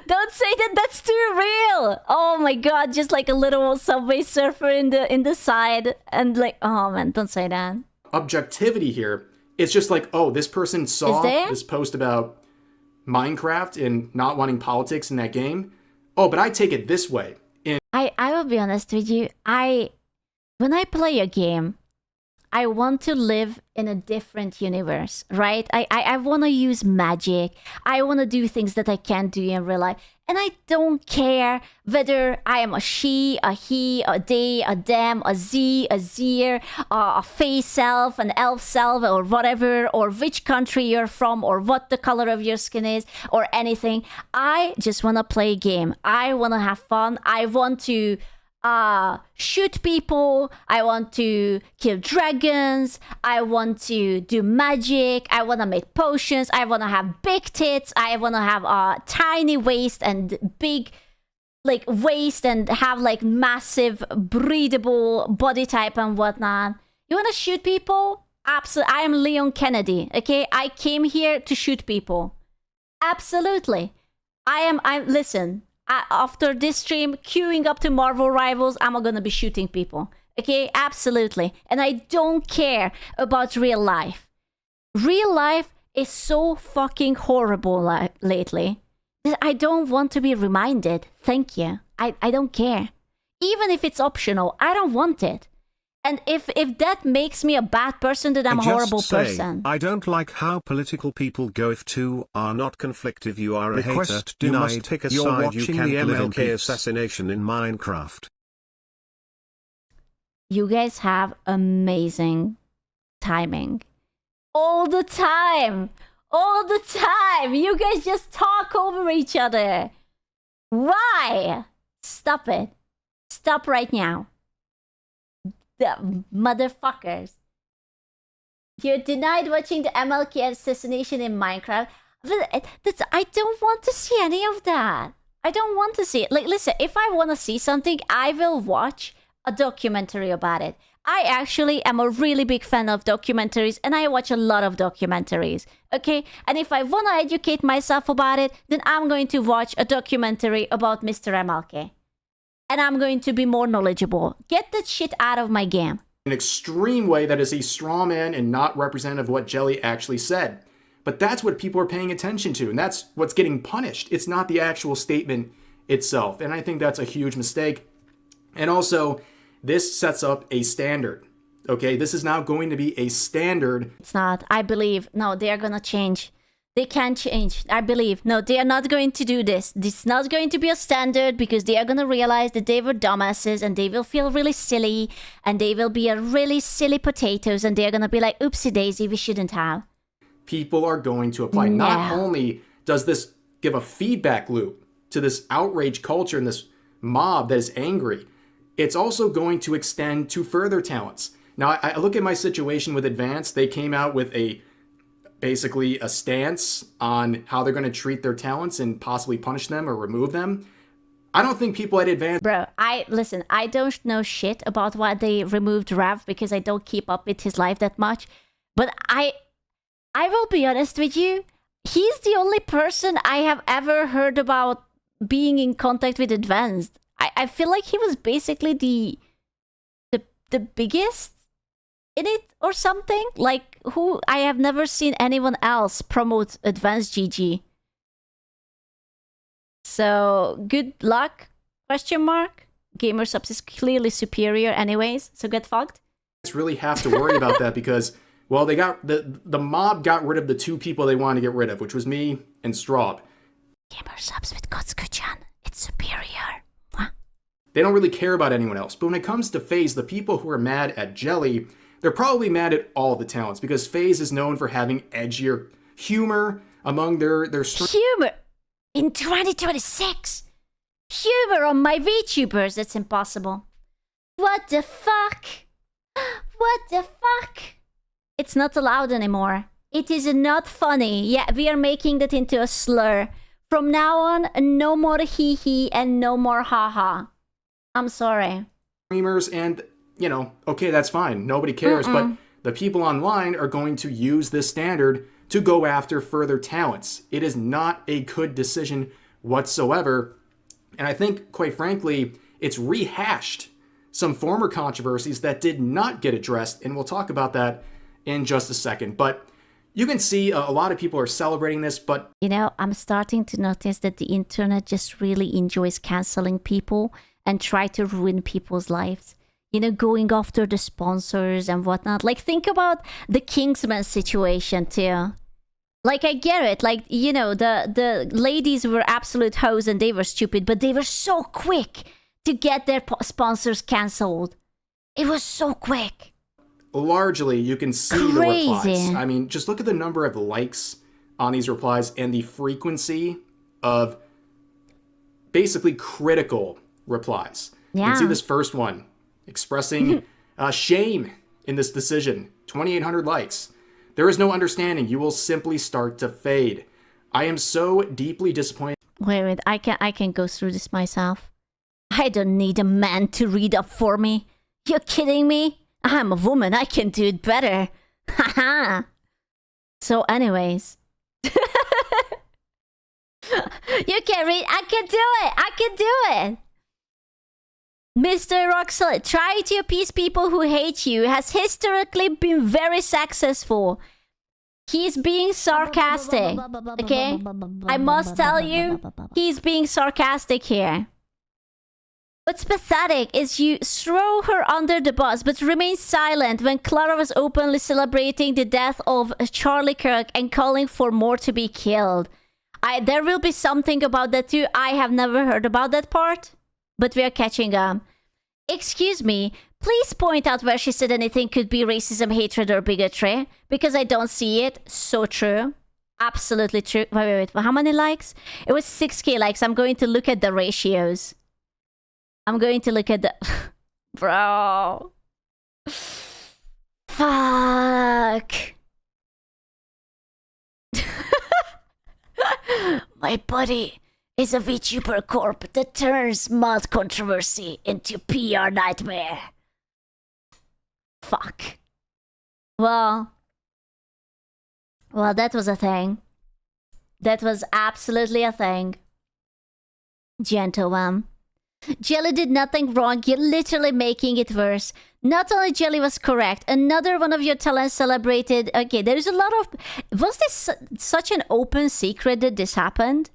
Don't say that, that's too real. Oh my god, just like a little Subway Surfer in the side, and like, oh man, don't say that. Objectivity here. It's just like, oh, this person saw this post about Minecraft and not wanting politics in that game. Oh, but I take it this way. I will be honest with you. When I play a game, I want to live in a different universe, right? I want to use magic. I want to do things that I can't do in real life. And I don't care whether I am a she, a he, a they, a them, a z, a zir, a face self, an elf self, or whatever, or which country you're from, or what the color of your skin is, or anything. I just want to play a game. I want to have fun. I want to shoot people. I want to kill dragons. I want to do magic. I want to make potions. I want to have big tits. I want to have a tiny waist and big like waist and have like massive breathable body type and whatnot. You want to shoot people? Absolutely. I am Leon Kennedy. Okay, I came here to shoot people. Absolutely. Listen, after this stream, queuing up to Marvel Rivals, I'm gonna be shooting people. Okay, absolutely. And I don't care about real life. Real life is so fucking horrible lately that I don't want to be reminded. Thank you. I don't care. Even if it's optional, I don't want it. And if that makes me a bad person, then I'm a horrible person. I don't like how political people go. If two are not conflictive, you are a hater. You must pick a side. You can't live in peace. Assassination in Minecraft. You guys have amazing timing. All the time. All the time. You guys just talk over each other. Why? Stop it. Stop right now. The motherfuckers. You're denied watching the MLK assassination in Minecraft. I don't want to see any of that. I don't want to see it. Like, listen, if I want to see something, I will watch a documentary about it. I actually am a really big fan of documentaries, and I watch a lot of documentaries, okay? And if I want to educate myself about it, then I'm going to watch a documentary about Mr. MLK. And I'm going to be more knowledgeable. Get that shit out of my game. an extreme way that is a straw man and not representative of what Jelly actually said. But that's what people are paying attention to, and that's what's getting punished. It's not the actual statement itself, and I think that's a huge mistake. And also, this sets up a standard. Okay, this is now going to be a standard. It's not. I believe. No, they are going to change. They can change. I believe. No, they are not going to do this. This is not going to be a standard because they are going to realize that they were dumbasses and they will feel really silly and they will be a really silly potatoes and they're going to be like, oopsie daisy, we shouldn't have. People are going to apply. No. Not only does this give a feedback loop to this outrage culture and this mob that is angry, it's also going to extend to further talents. Now, I look at my situation with Advanced. They came out with basically a stance on how they're going to treat their talents and possibly punish them or remove them. I don't think people at Advanced... Bro, I don't know shit about why they removed Rav because I don't keep up with his life that much. But I will be honest with you. He's the only person I have ever heard about being in contact with Advanced. I feel like he was basically the biggest in it or something. Like, who I have never seen anyone else promote Advanced GG. So, good luck, question mark. GamerSubs is clearly superior anyways, so get fucked. Really have to worry about that because, well, they got the mob got rid of the two people they wanted to get rid of, which was me and Straub. GamerSubs with Kotsuku-chan, it's superior. Huh? They don't really care about anyone else. But when it comes to FaZe, the people who are mad at Jelly, they're probably mad at all the talents because FaZe is known for having edgier humor among their humor in 2026. Humor on my VTubers, that's impossible. What the fuck? What the fuck? It's not allowed anymore. It is not funny. Yeah, we are making that into a slur. From now on, no more hee hee and no more ha ha. I'm sorry. Streamers and, okay, that's fine. Nobody cares. But the people online are going to use this standard to go after further talents. It is not a good decision whatsoever. And I think, quite frankly, it's rehashed some former controversies that did not get addressed. And we'll talk about that in just a second. But you can see a lot of people are celebrating this, but... I'm starting to notice that the internet just really enjoys canceling people and try to ruin people's lives. Going after the sponsors and whatnot. Like, think about the Kingsman situation, too. Like, I get it. Like, the ladies were absolute hoes and they were stupid, but they were so quick to get their sponsors cancelled. It was so quick. Largely, you can see the replies. I mean, just look at the number of likes on these replies and the frequency of basically critical replies. Yeah. You can see this first one expressing shame in this decision. 2,800 likes. There is no understanding. You will simply start to fade. I am so deeply disappointed. Wait. I can go through this myself. I don't need a man to read up for me. You're kidding me? I'm a woman. I can do it better. Haha. So anyways. You can read. I can do it. Mr. Roxel, try to appease people who hate you has historically been very successful. He's being sarcastic. Okay? I must tell you, he's being sarcastic here. What's pathetic is you throw her under the bus but remain silent when Clara was openly celebrating the death of Charlie Kirk and calling for more to be killed. There will be something about that too. I have never heard about that part, but we are catching up. Excuse me, please point out where she said anything could be racism, hatred, or bigotry, because I don't see it. So true. Absolutely true. Wait. How many likes? It was 6k likes. I'm going to look at the ratios. I'm going to look at the... Bro. Fuck. My buddy is a VTuber corp that turns mod controversy into PR nightmare. Fuck. Well, that was a thing. That was absolutely a thing. Gentlemen. Jelly did nothing wrong. You're literally making it worse. Not only Jelly was correct, another one of your talents celebrated. Okay, there's a lot of... Was this such an open secret that this happened?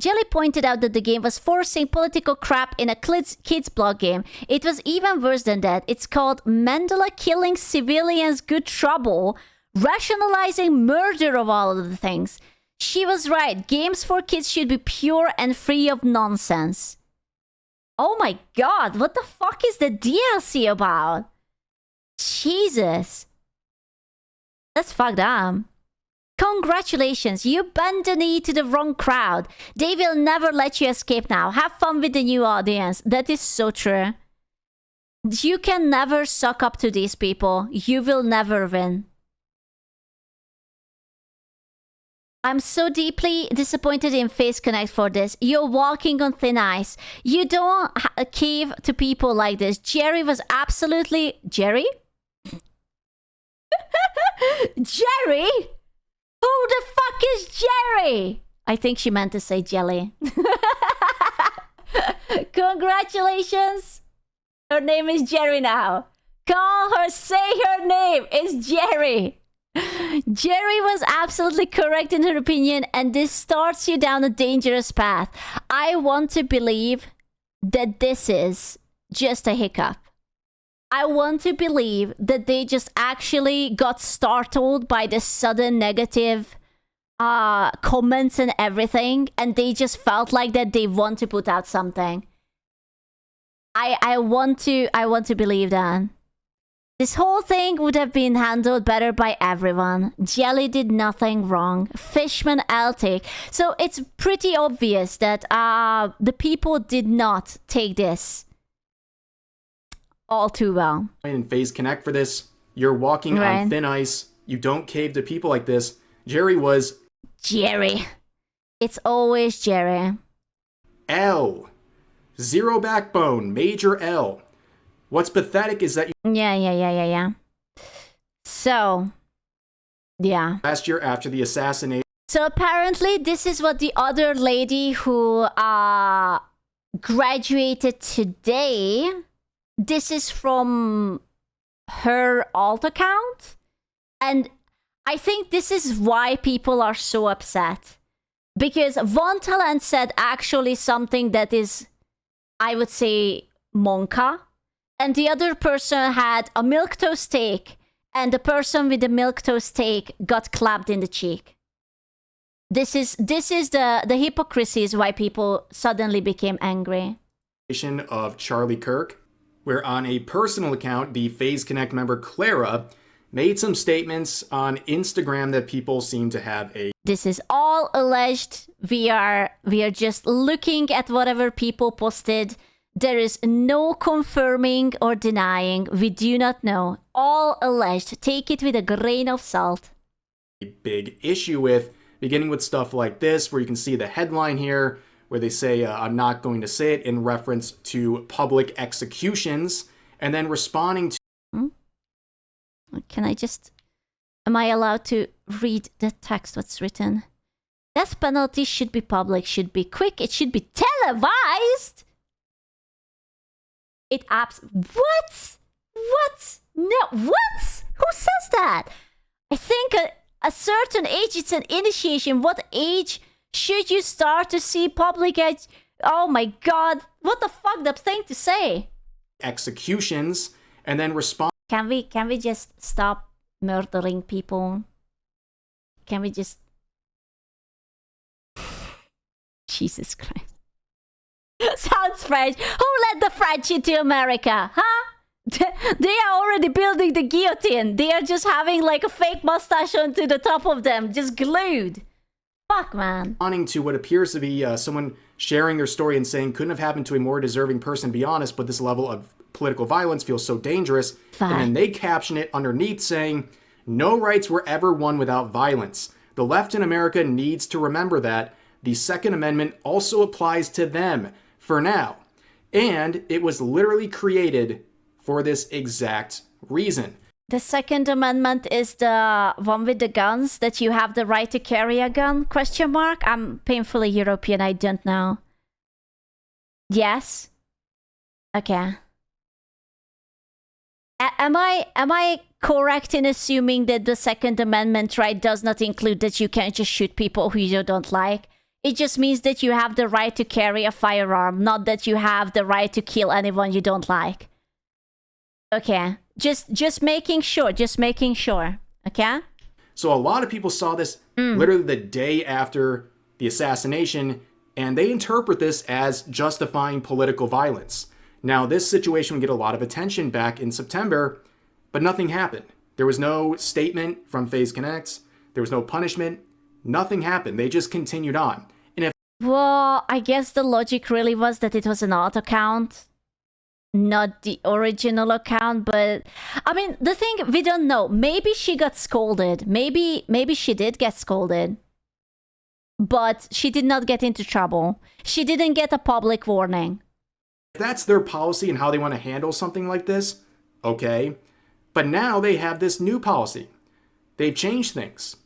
Jelly pointed out that the game was forcing political crap in a kids blog game. It was even worse than that. It's called Mandela Killing Civilians Good Trouble, rationalizing murder of all of the things. She was right. Games for kids should be pure and free of nonsense. Oh my god, what the fuck is the DLC about? Jesus. That's fucked up. Congratulations, you bent the knee to the wrong crowd. They will never let you escape now. Have fun with the new audience. That is so true. You can never suck up to these people. You will never win. I'm so deeply disappointed in PhaseConnect for this. You're walking on thin ice. You don't cave to people like this. Jerry was absolutely... Jerry? Jerry? Who the fuck is Jerry? I think she meant to say jelly. Congratulations. Her name is Jerry now. Call her, say her name. It's Jerry. Jerry was absolutely correct in her opinion, and this starts you down a dangerous path. I want to believe that this is just a hiccup. I want to believe that they just actually got startled by the sudden negative comments and everything, and they just felt like that they want to put out something. I want to believe that. This whole thing would have been handled better by everyone. Jelly did nothing wrong. Fishman Eltic. So it's pretty obvious that the people did not take this all too well. In PhaseConnect for this, you're walking on thin ice. You don't cave to people like this. Jerry was... Jerry. It's always Jerry. L. Zero backbone. Major L. What's pathetic is that... Yeah. So, yeah. Last year after the assassination... So apparently this is what the other lady who graduated today... This is from her alt account. And I think this is why people are so upset. Because one talent said actually something that is, I would say, monka. And the other person had a milquetoast steak, and the person with the milquetoast steak got clapped in the cheek. This is the hypocrisy is why people suddenly became angry. Of Charlie Kirk, where on a personal account, the PhaseConnect member Clara made some statements on Instagram that people seem to have a... This is all alleged. We are just looking at whatever people posted. There is no confirming or denying. We do not know. All alleged. Take it with a grain of salt. A big issue with, beginning with stuff like this, where you can see the headline here, where they say, I'm not going to say it, in reference to public executions, and then responding to... Can I just... Am I allowed to read the text, what's written? Death penalty should be public, should be quick, it should be televised! What? No, what? Who says that? I think a certain age, it's an initiation. What age should you start to see public edge? Oh my god, what the fucked up thing to say? Executions, and then respond. Can we just stop murdering people? Can we just... Jesus Christ. Sounds French. Who led the French into America? Huh? They are already building the guillotine. They are just having like a fake mustache onto the top of them, just glued. Fuck, man. Responding to what appears to be someone sharing their story and saying, couldn't have happened to a more deserving person, be honest, but this level of political violence feels so dangerous. Fine. And then they caption it underneath saying, no rights were ever won without violence. The left in America needs to remember that. The Second Amendment also applies to them for now. And it was literally created for this exact reason. The Second Amendment is the one with the guns, that you have the right to carry a gun, question mark? I'm painfully European, I don't know. Yes. Okay. Am I correct in assuming that the Second Amendment right does not include that you can't just shoot people who you don't like? It just means that you have the right to carry a firearm, not that you have the right to kill anyone you don't like. Okay. Just making sure. Okay? So a lot of people saw this literally the day after the assassination, and they interpret this as justifying political violence. Now, this situation would get a lot of attention back in September, but nothing happened. There was no statement from PhaseConnect. There was no punishment. Nothing happened. They just continued on. And if Well, I guess the logic really was that it was an alt account, not the original account. But I mean, the thing, we don't know. Maybe she got scolded. Maybe she did get scolded. But she did not get into trouble. She didn't get a public warning. that's their policy and how they want to handle something like this, okay. But now they have this new policy. They've changed things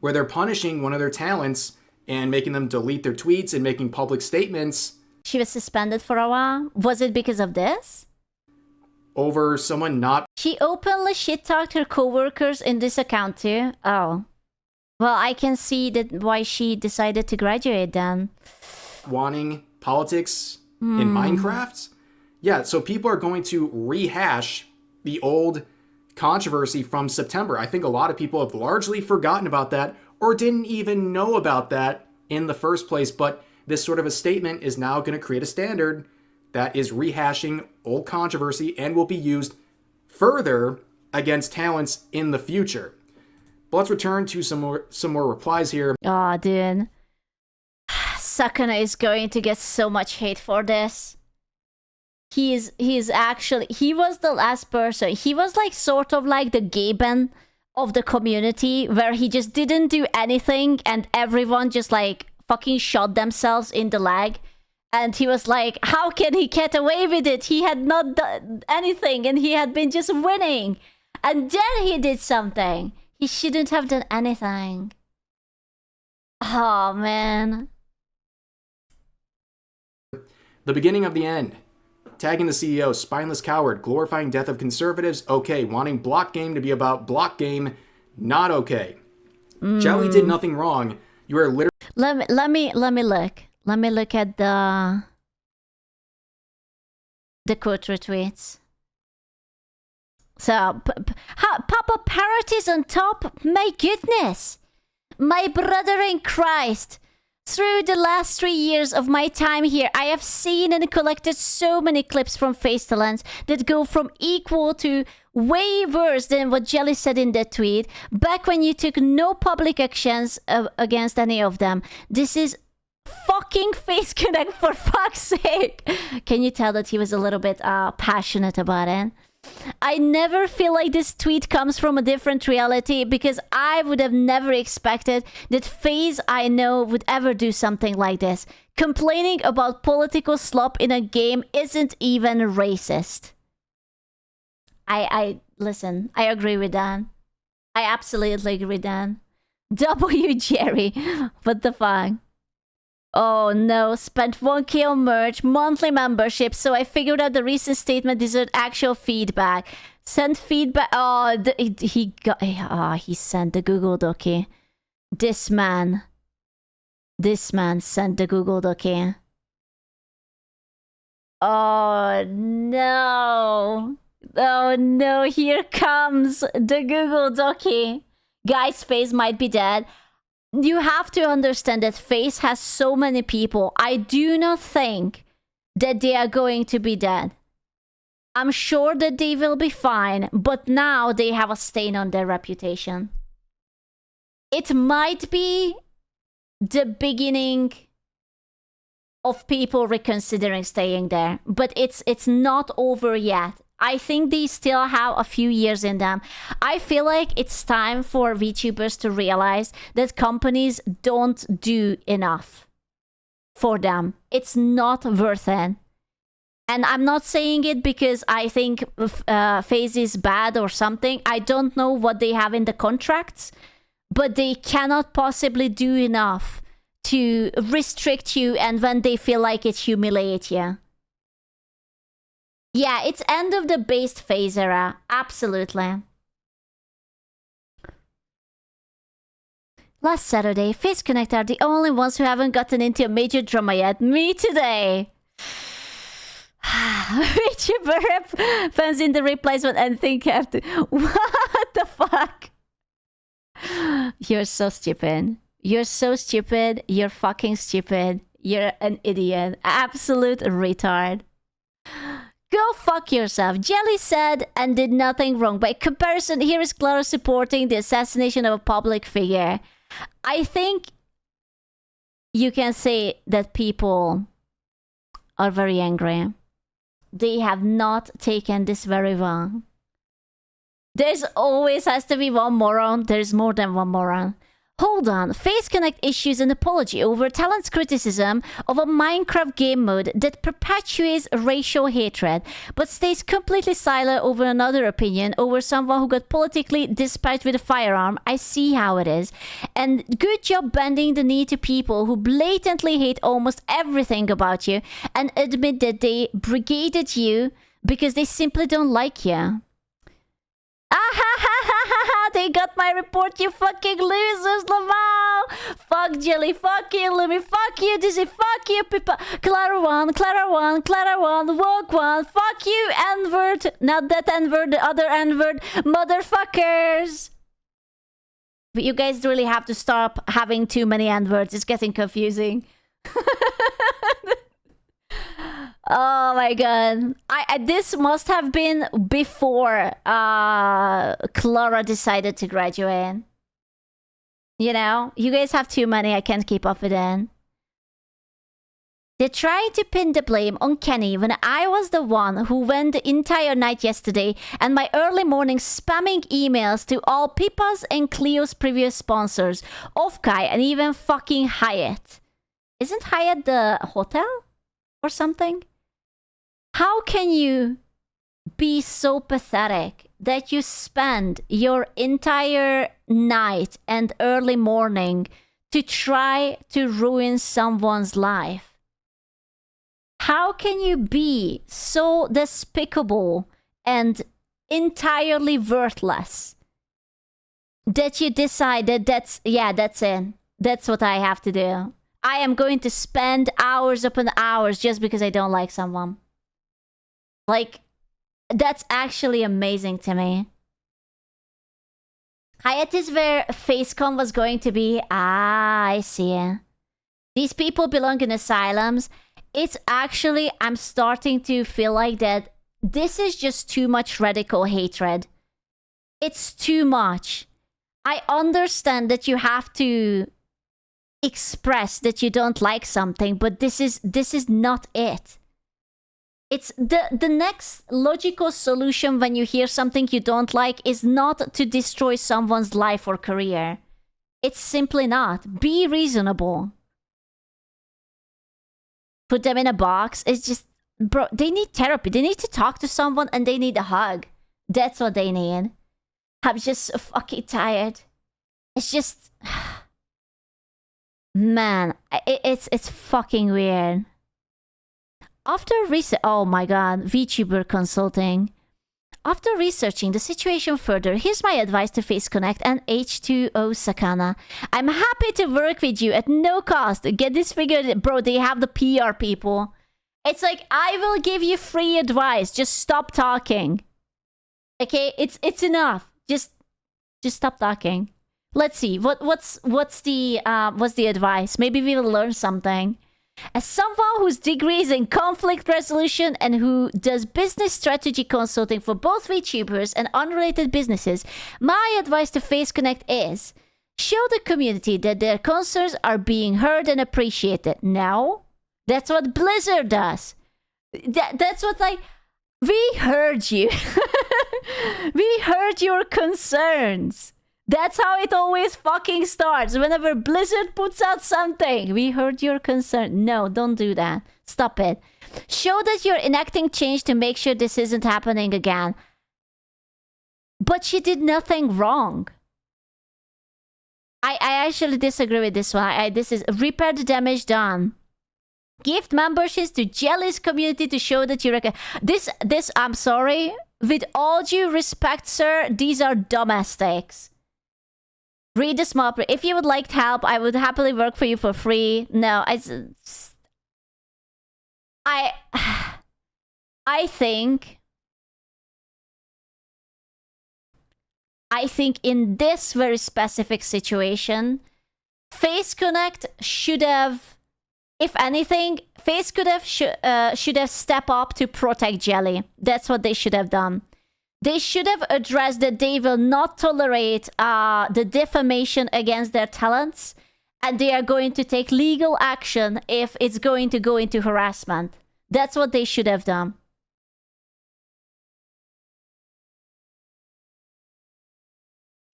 where they're punishing one of their talents and making them delete their tweets and making public statements. She was suspended for a while. Was it because of this? Over someone not She openly shit-talked her coworkers in this account too. Oh. Well, I can see that why she decided to graduate then. wanting politics in Minecraft. Yeah, so people are going to rehash the old controversy from September. I think a lot of people have largely forgotten about that or didn't even know about that in the first place. But this sort of a statement is now going to create a standard that is rehashing old controversy and will be used further against talents in the future. But let's return to some more replies here. Oh, dude. Sakana is going to get so much hate for this. He was the last person. He was like sort of like the Gaben of the community, where he just didn't do anything and everyone just like fucking shot themselves in the leg. And he was like, how can he get away with it? He had not done anything and he had been just winning. And then he did something. He shouldn't have done anything. Oh, man. The beginning of the end. Tagging the CEO, spineless coward, glorifying death of conservatives, okay. Wanting block game to be about block game, not okay. Jelly did nothing wrong. You are literally... Let me look. Let me look at the quote retweets. So, Papa Parrot is on top? My goodness! My brother in Christ! Through the last 3 years of my time here, I have seen and collected so many clips from FaceTalents that go from equal to way worse than what Jelly said in that tweet, back when you took no public actions against any of them. This is fucking PhaseConnect, for fuck's sake! Can you tell that he was a little bit passionate about it? I never feel like this tweet comes from a different reality, because I would have never expected that Phase I know would ever do something like this. Complaining about political slop in a game isn't even racist. Listen, I agree with that. I absolutely agree with that. W Jerry, what the fuck? Oh no, spent 1K on merch, monthly membership, so I figured out the recent statement deserved actual feedback. Send feedback. Oh, he sent the Google Docky. This man sent the Google Docky. Oh no. Oh no, here comes the Google Docky. Guy's face might be dead. You have to understand that Phase has so many people. I do not think that they are going to be dead. I'm sure that they will be fine, but now they have a stain on their reputation. It might be the beginning of people reconsidering staying there, but it's not over yet. I think they still have a few years in them. I feel like it's time for VTubers to realize that companies don't do enough for them. It's not worth it. And I'm not saying it because I think Phase is bad or something. I don't know what they have in the contracts, but they cannot possibly do enough to restrict you, and when they feel like it, humiliate you. Yeah, it's end of the based phase era. Absolutely. Last Saturday, PhaseConnect are the only ones who haven't gotten into a major drama yet. Me today. Vtuber fans in the replacement and think have to. What the fuck? You're so stupid. You're so stupid. You're fucking stupid. You're an idiot. Absolute retard. Go fuck yourself. Jelly said and did nothing wrong. By comparison, here is Clara supporting the assassination of a public figure. I think you can say that people are very angry. They have not taken this very well. There's always has to be one moron. There's more than one moron. Hold on, PhaseConnect issues an apology over Talent's criticism of a Minecraft game mode that perpetuates racial hatred, but stays completely silent over another opinion over someone who got politically dispatched with a firearm. I see how it is. And good job bending the knee to people who blatantly hate almost everything about you and admit that they brigaded you because they simply don't like you. Ah ha ha ha ha ha! They got my report, you fucking losers, Lamal! Fuck Jelly, fuck you, Lumi, fuck you, Dizzy, fuck you, people. Clara 1, Clara 1, Clara 1, Woke 1, fuck you, N-word. Not that N-word, the other N-word. Motherfuckers! But you guys really have to stop having too many N-words. It's getting confusing. Oh my god. This must have been before Clara decided to graduate. You know? You guys have too many, I can't keep up with it. They're trying to pin the blame on Kenny when I was the one who went the entire night yesterday and my early morning spamming emails to all Pippa's and Cleo's previous sponsors, Ofkai and even fucking Hyatt. Isn't Hyatt the hotel? Or something? How can you be so pathetic that you spend your entire night and early morning to try to ruin someone's life? How can you be so despicable and entirely worthless that you decide that that's it. That's what I have to do. I am going to spend hours upon hours just because I don't like someone. Like, that's actually amazing to me. Hyatt is where FaceCon was going to be. Ah, I see. These people belong in asylums. It's actually, I'm starting to feel like that this is just too much radical hatred. It's too much. I understand that you have to express that you don't like something, but this is not it. It's the next logical solution when you hear something you don't like is not to destroy someone's life or career. It's simply not. Be reasonable. Put them in a box. It's just, bro, they need therapy. They need to talk to someone and they need a hug. That's what they need. I'm just so fucking tired. It's just... Man, it's fucking weird. After oh my god, VTuber consulting. After researching the situation further, here's my advice to PhaseConnect and H2O Sakana. I'm happy to work with you at no cost. Get this figured, bro. They have the PR people. It's like, I will give you free advice. Just stop talking. Okay, it's enough. Just stop talking. Let's see. What's the advice? Maybe we will learn something. As someone whose degree is in conflict resolution and who does business strategy consulting for both VTubers and unrelated businesses, my advice to PhaseConnect is show the community that their concerns are being heard and appreciated. Now, that's what Blizzard does. That's what we heard you. We heard your concerns. That's how it always fucking starts. Whenever Blizzard puts out something, we heard your concern. No, don't do that. Stop it. Show that you're enacting change to make sure this isn't happening again. But she did nothing wrong. I actually disagree with this one. This is repair the damage done. Gift memberships to Jelly's community to show that you reckon this. I'm sorry. With all due respect, sir, these are domestics. Read the small print. If you would like help, I would happily work for you for free. No, I think in this very specific situation, PhaseConnect should have, if anything, should have stepped up to protect Jelly. That's what they should have done. They should have addressed that they will not tolerate the defamation against their talents, and they are going to take legal action if it's going to go into harassment. That's what they should have done.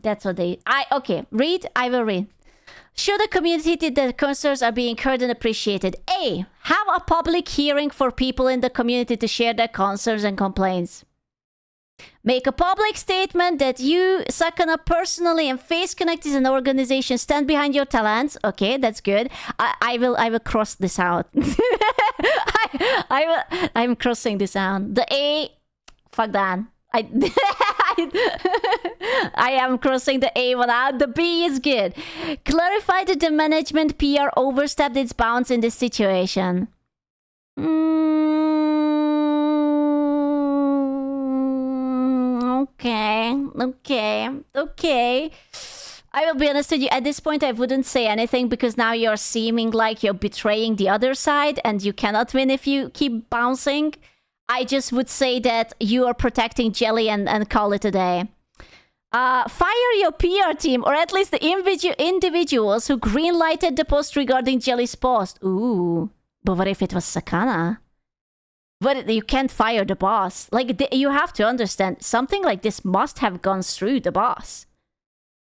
That's what they... Okay, read. I will read. Show the community that their concerns are being heard and appreciated. A. Have a public hearing for people in the community to share their concerns and complaints. Make a public statement that you, Sakana, personally and PhaseConnect as an organization stand behind your talents. Okay, that's good. I will cross this out. I'm crossing this out. The A, fuck that. I am crossing the A one out. The B is good. Clarify that the management PR overstepped its bounds in this situation. Okay. I will be honest with you. At this point, I wouldn't say anything because now you're seeming like you're betraying the other side and you cannot win if you keep bouncing. I just would say that you are protecting Jelly and call it a day. Fire your PR team, or at least the individuals who greenlighted the post regarding Jelly's post. Ooh, but what if it was Sakana? But you can't fire the boss. Like, you have to understand, something like this must have gone through the boss.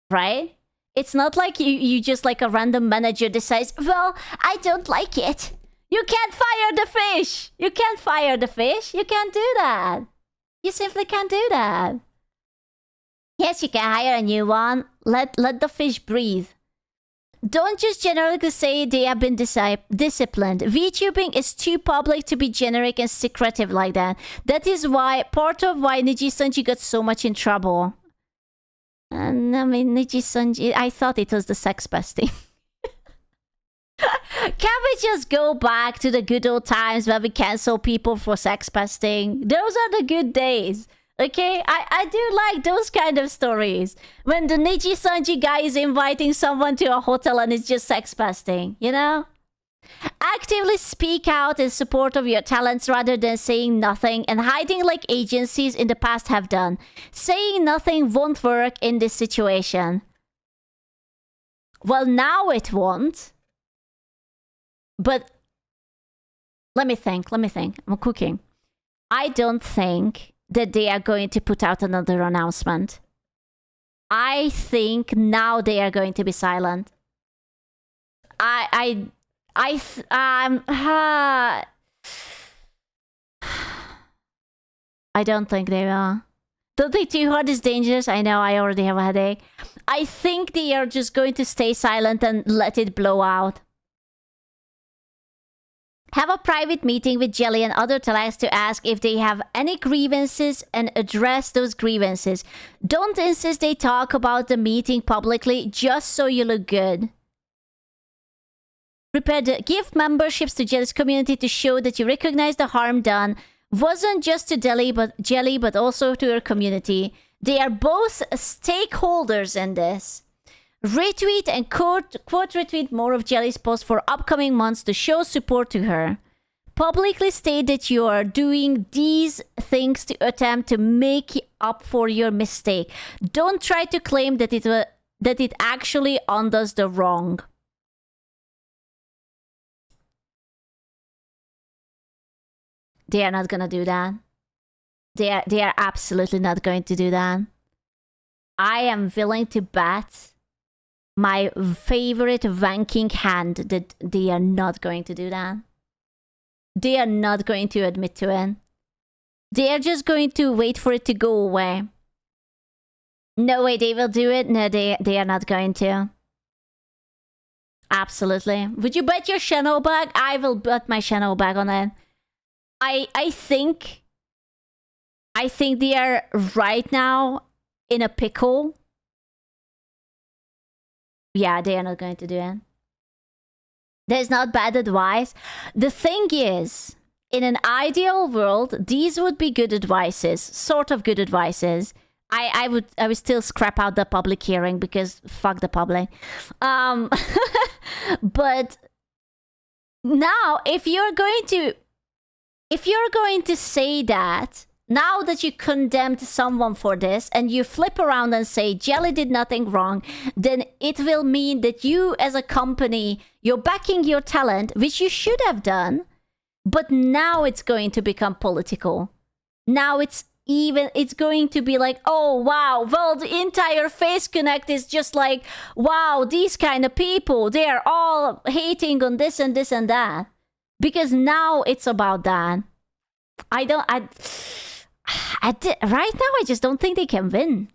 Right? It's not like you just like a random manager decides, well, I don't like it. You can't fire the fish. You can't fire the fish. You can't do that. You simply can't do that. Yes, you can hire a new one. Let the fish breathe. Don't just generically say they have been disciplined. VTubing is too public to be generic and secretive like that. That is why, part of why Niji-sanji got so much in trouble. And I mean, Niji-sanji, I thought it was the sex bestie. Can we just go back to the good old times where we cancel people for sex pesting? Those are the good days. Okay, I do like those kind of stories. When the Niji-sanji guy is inviting someone to a hotel and it's just sex pesting, you know? Actively speak out in support of your talents rather than saying nothing and hiding like agencies in the past have done. Saying nothing won't work in this situation. Well, now it won't. But let me think. I'm cooking. I don't think that they are going to put out another announcement. I think now they are going to be silent. I don't think they will. Don't think too hard is dangerous. I know, I already have a headache. I think they are just going to stay silent and let it blow out. Have a private meeting with Jelly and other talents to ask if they have any grievances and address those grievances. Don't insist they talk about the meeting publicly just so you look good. Prepare the gift memberships to Jelly's community to show that you recognize the harm done wasn't just to Jelly but also to your community. They are both stakeholders in this. Retweet and quote retweet more of Jelly's posts for upcoming months to show support to her. Publicly state that you are doing these things to attempt to make up for your mistake. Don't try to claim that it actually undoes the wrong. They are not gonna do that. They are absolutely not going to do that. I am willing to bet my favorite wanking hand that they are not going to do that. They are not going to admit to it. They are just going to wait for it to go away. No way they will do it. No, they are not going to. Absolutely. Would you bet your channel bag? I will bet my channel bag on it. I think they are right now in a pickle. Yeah, they are not going to do it. There's not bad advice. The thing is, in an ideal world, these would be good advices, sort of good advices. I would still scrap out the public hearing because fuck the public. But now if you're going to say that, now that you condemned someone for this and you flip around and say Jelly did nothing wrong, then it will mean that you as a company, you're backing your talent, which you should have done, but now it's going to become political. Now it's going to be like, oh wow, well the entire PhaseConnect is just like, wow, these kind of people, they are all hating on this and this and that. Because now it's about that. Right now I just don't think they can win.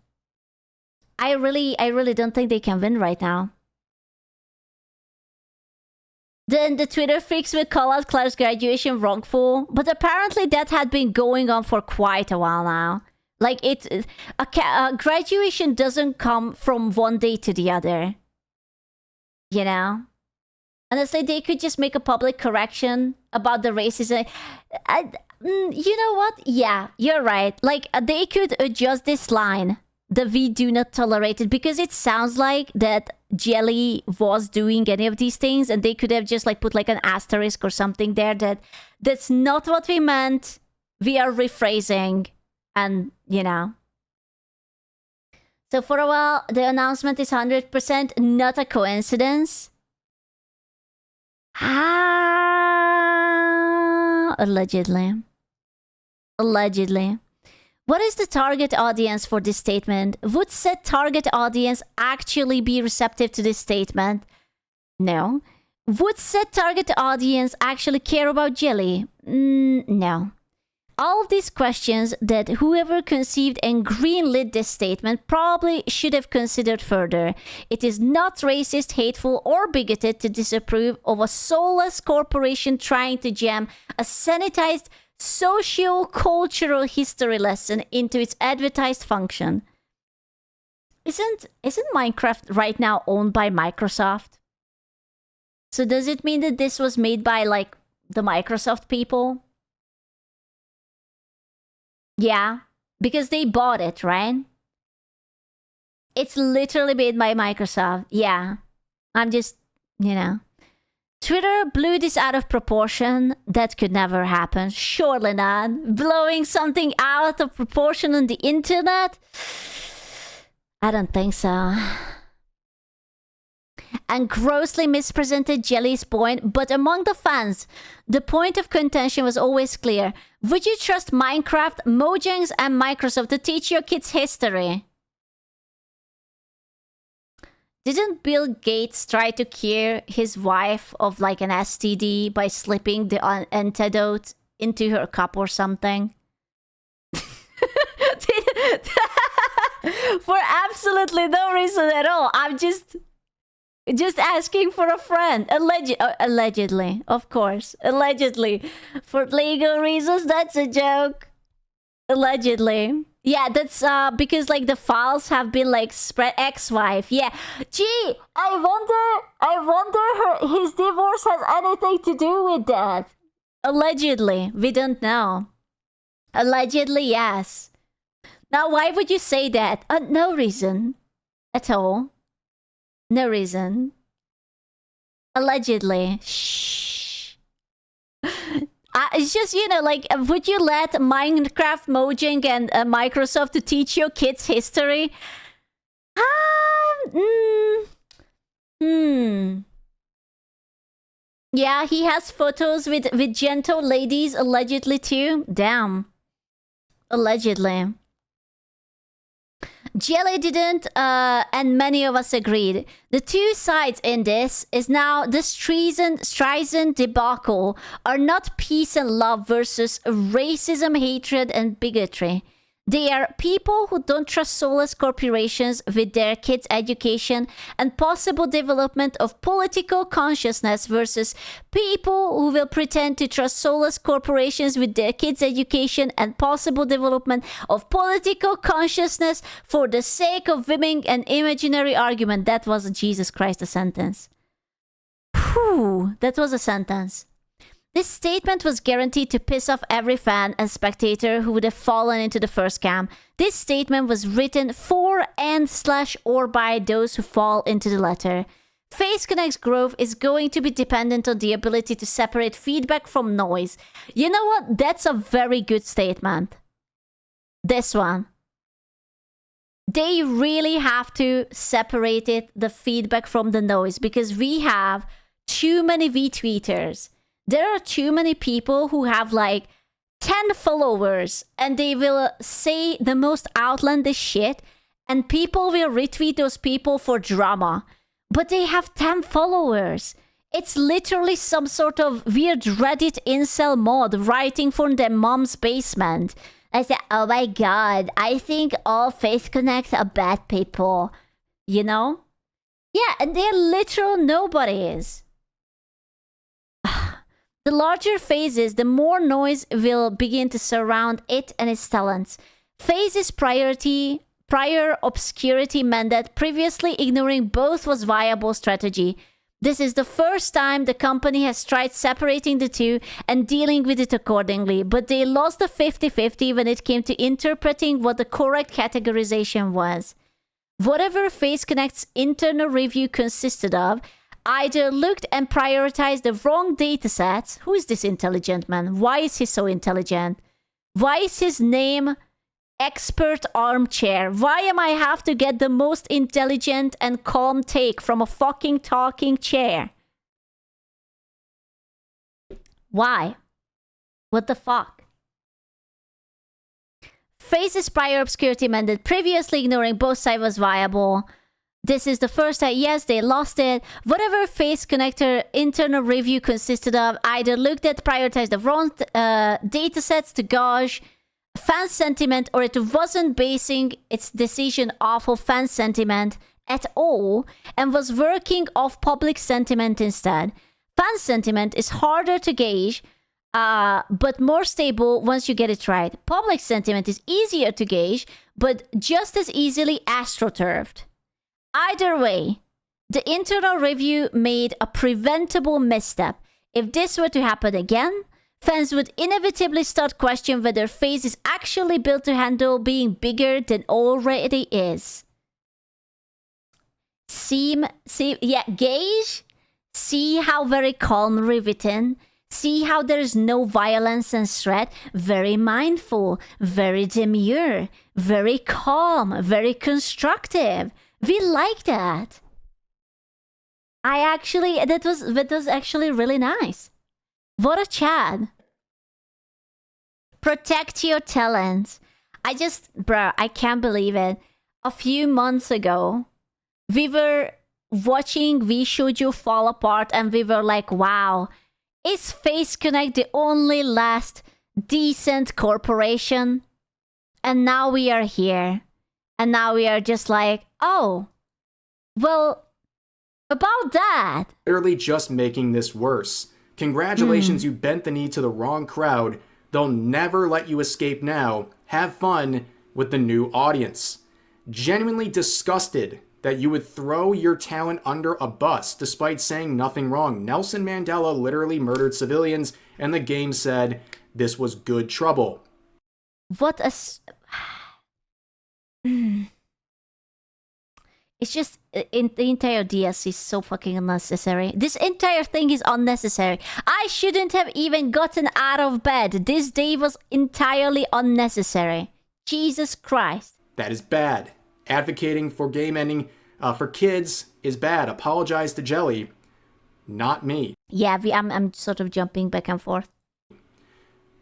I really don't think they can win right now. Then the Twitter freaks will call out Clara's graduation wrongful, but apparently that had been going on for quite a while now. Like graduation doesn't come from one day to the other. You know? Honestly, they could just make a public correction about the racism. You know what? Yeah, you're right. Like, they could adjust this line. The "we do not tolerate it," because it sounds like that Jelly was doing any of these things, and they could have just like put like an asterisk or something there that's not what we meant. We are rephrasing, and you know. So for a while, the announcement is 100% not a coincidence. Allegedly. What is the target audience for this statement? Would said target audience actually be receptive to this statement? No. Would said target audience actually care about Jelly? No. All of these questions that whoever conceived and greenlit this statement probably should have considered further. It is not racist, hateful, or bigoted to disapprove of a soulless corporation trying to jam a sanitized socio-cultural history lesson into its advertised function. Isn't Minecraft right now owned by Microsoft? So does it mean that this was made by like the Microsoft people? Yeah, because they bought it, right? It's literally made by Microsoft. Yeah. I'm just, you know. Twitter blew this out of proportion. That could never happen. Surely not. Blowing something out of proportion on the internet? I don't think so. And grossly mispresented Jelly's point, but among the fans, the point of contention was always clear. Would you trust Minecraft, Mojangs, and Microsoft to teach your kids history? Didn't Bill Gates try to cure his wife of like an STD by slipping the antidote into her cup or something? For absolutely no reason at all. I'm just asking for a friend. Allegedly, of course. Allegedly. For legal reasons, that's a joke. Allegedly. Yeah, that's because like the files have been like spread. Ex-wife. Yeah. Gee, I wonder his divorce has anything to do with that. Allegedly. We don't know. Allegedly, yes. Now, why would you say that? No reason at all. No reason. Allegedly. Shh. It's just, you know, like, would you let Minecraft, Mojang, and Microsoft to teach your kids history? Yeah, he has photos with gentle ladies, allegedly, too. Damn. Allegedly. Jelly didn't, and many of us agreed. The two sides in this is now the Streisand debacle are not peace and love versus racism, hatred, and bigotry. They are people who don't trust soulless corporations with their kids' education and possible development of political consciousness versus people who will pretend to trust soulless corporations with their kids' education and possible development of political consciousness for the sake of winning an imaginary argument. That was Jesus Christ, a sentence. Whew, that was a sentence. This statement was guaranteed to piss off every fan and spectator who would have fallen into the first scam. This statement was written for and/or by those who fall into the latter. PhaseConnect's growth is going to be dependent on the ability to separate feedback from noise. You know what? That's a very good statement. This one. They really have to separate the feedback from the noise, because we have too many V-tweeters. There are too many people who have like 10 followers and they will say the most outlandish shit and people will retweet those people for drama. But they have 10 followers. It's literally some sort of weird Reddit incel mod writing from their mom's basement. I said, oh my god, I think all PhaseConnect are bad people. You know? Yeah, and they're literal nobodies. The larger phases, the more noise will begin to surround it and its talents. Phase's prior obscurity meant that previously ignoring both was viable strategy. This is the first time the company has tried separating the two and dealing with it accordingly, but they lost the 50-50 when it came to interpreting what the correct categorization was. Whatever PhaseConnect's internal review consisted of, either looked and prioritized the wrong datasets. Who is this intelligent man? Why is he so intelligent? Why is his name Expert Armchair? Why am I have to get the most intelligent and calm take from a fucking talking chair? Why? What the fuck? Phase's prior obscurity meant that previously ignoring both sides was viable. This is the first time, yes, they lost it. Whatever PhaseConnector internal review consisted of, either looked at, prioritized the wrong datasets to gauge fan sentiment, or it wasn't basing its decision off of fan sentiment at all and was working off public sentiment instead. Fan sentiment is harder to gauge, but more stable once you get it right. Public sentiment is easier to gauge, but just as easily astroturfed. Either way, the internal review made a preventable misstep. If this were to happen again, fans would inevitably start questioning whether Phase is actually built to handle being bigger than already is. Gauge? See how very calmly written? See how there is no violence and threat? Very mindful, very demure, very calm, very constructive. We like that. That was actually really nice. What a Chad. Protect your talents. I can't believe it. A few months ago, we were watching VShoujo fall apart and we were like, wow, is PhaseConnect the only last decent corporation? And now we are here. And now we are just like, oh, well, about that. Literally just making this worse. Congratulations, you bent the knee to the wrong crowd. They'll never let you escape now. Have fun with the new audience. Genuinely disgusted that you would throw your talent under a bus despite saying nothing wrong. Nelson Mandela literally murdered civilians, and the game said this was good trouble. What a... It's just, the entire DLC is so fucking unnecessary. This entire thing is unnecessary. I shouldn't have even gotten out of bed. This day was entirely unnecessary. Jesus Christ. That is bad. Advocating for game ending for kids is bad. Apologize to Jelly. Not me. Yeah, I'm sort of jumping back and forth.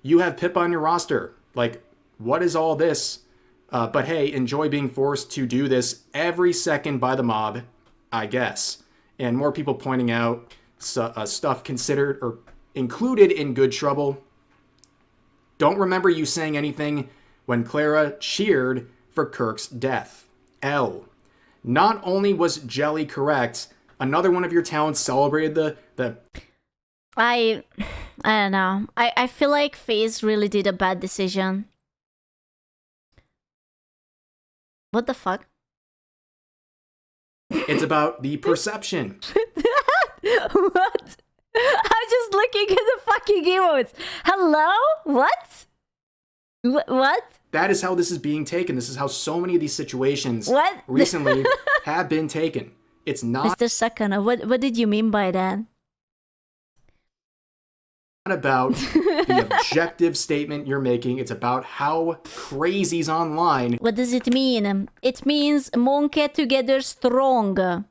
You have Pip on your roster. Like, what is all this? But hey, enjoy being forced to do this every second by the mob, I guess. And more people pointing out stuff considered or included in Good Trouble. Don't remember you saying anything when Clara cheered for Kirk's death. L. Not only was Jelly correct, another one of your talents celebrated the I don't know. I feel like Phase really did a bad decision. What the fuck? It's about the perception. What? I'm just looking at the fucking emotes. Hello? What? What? That is how this is being taken. This is how so many of these situations What? recently have been taken. It's not Mr. Sakana, what did you mean by that? about the objective statement you're making. It's about how crazies online. What does it mean? It means monkey together strong.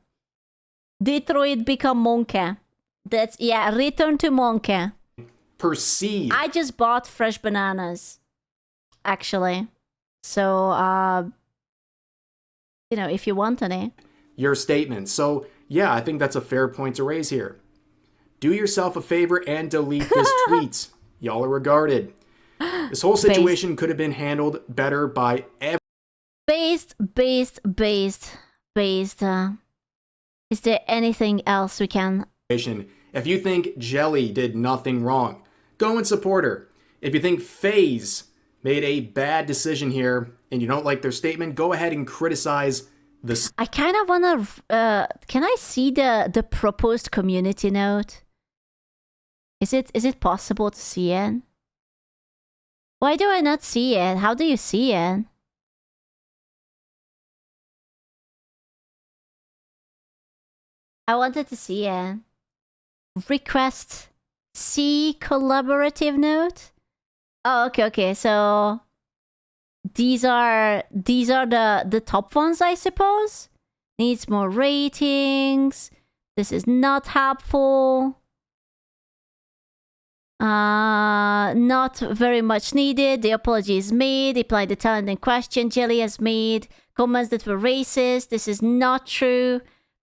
Detroit become monkey. That's, yeah, return to monkey. Perceive. I just bought fresh bananas, actually. So, you know, if you want any. Your statement. So, yeah, I think that's a fair point to raise here. Do yourself a favor and delete this tweet. Y'all are regarded. This whole situation could have been handled better by everyone. Based. Is there anything else we can? If you think Jelly did nothing wrong, go and support her. If you think FaZe made a bad decision here and you don't like their statement, go ahead and criticize the... I kind of want to... can I see the proposed community note? Is it possible to see it? Why do I not see it? How do you see it? I wanted to see it. Request see collaborative note. Oh, okay. So these are the top ones, I suppose. Needs more ratings. This is not helpful. Not very much needed. The apology is made. Apply the talent in question. Jelly has made comments that were racist. This is not true.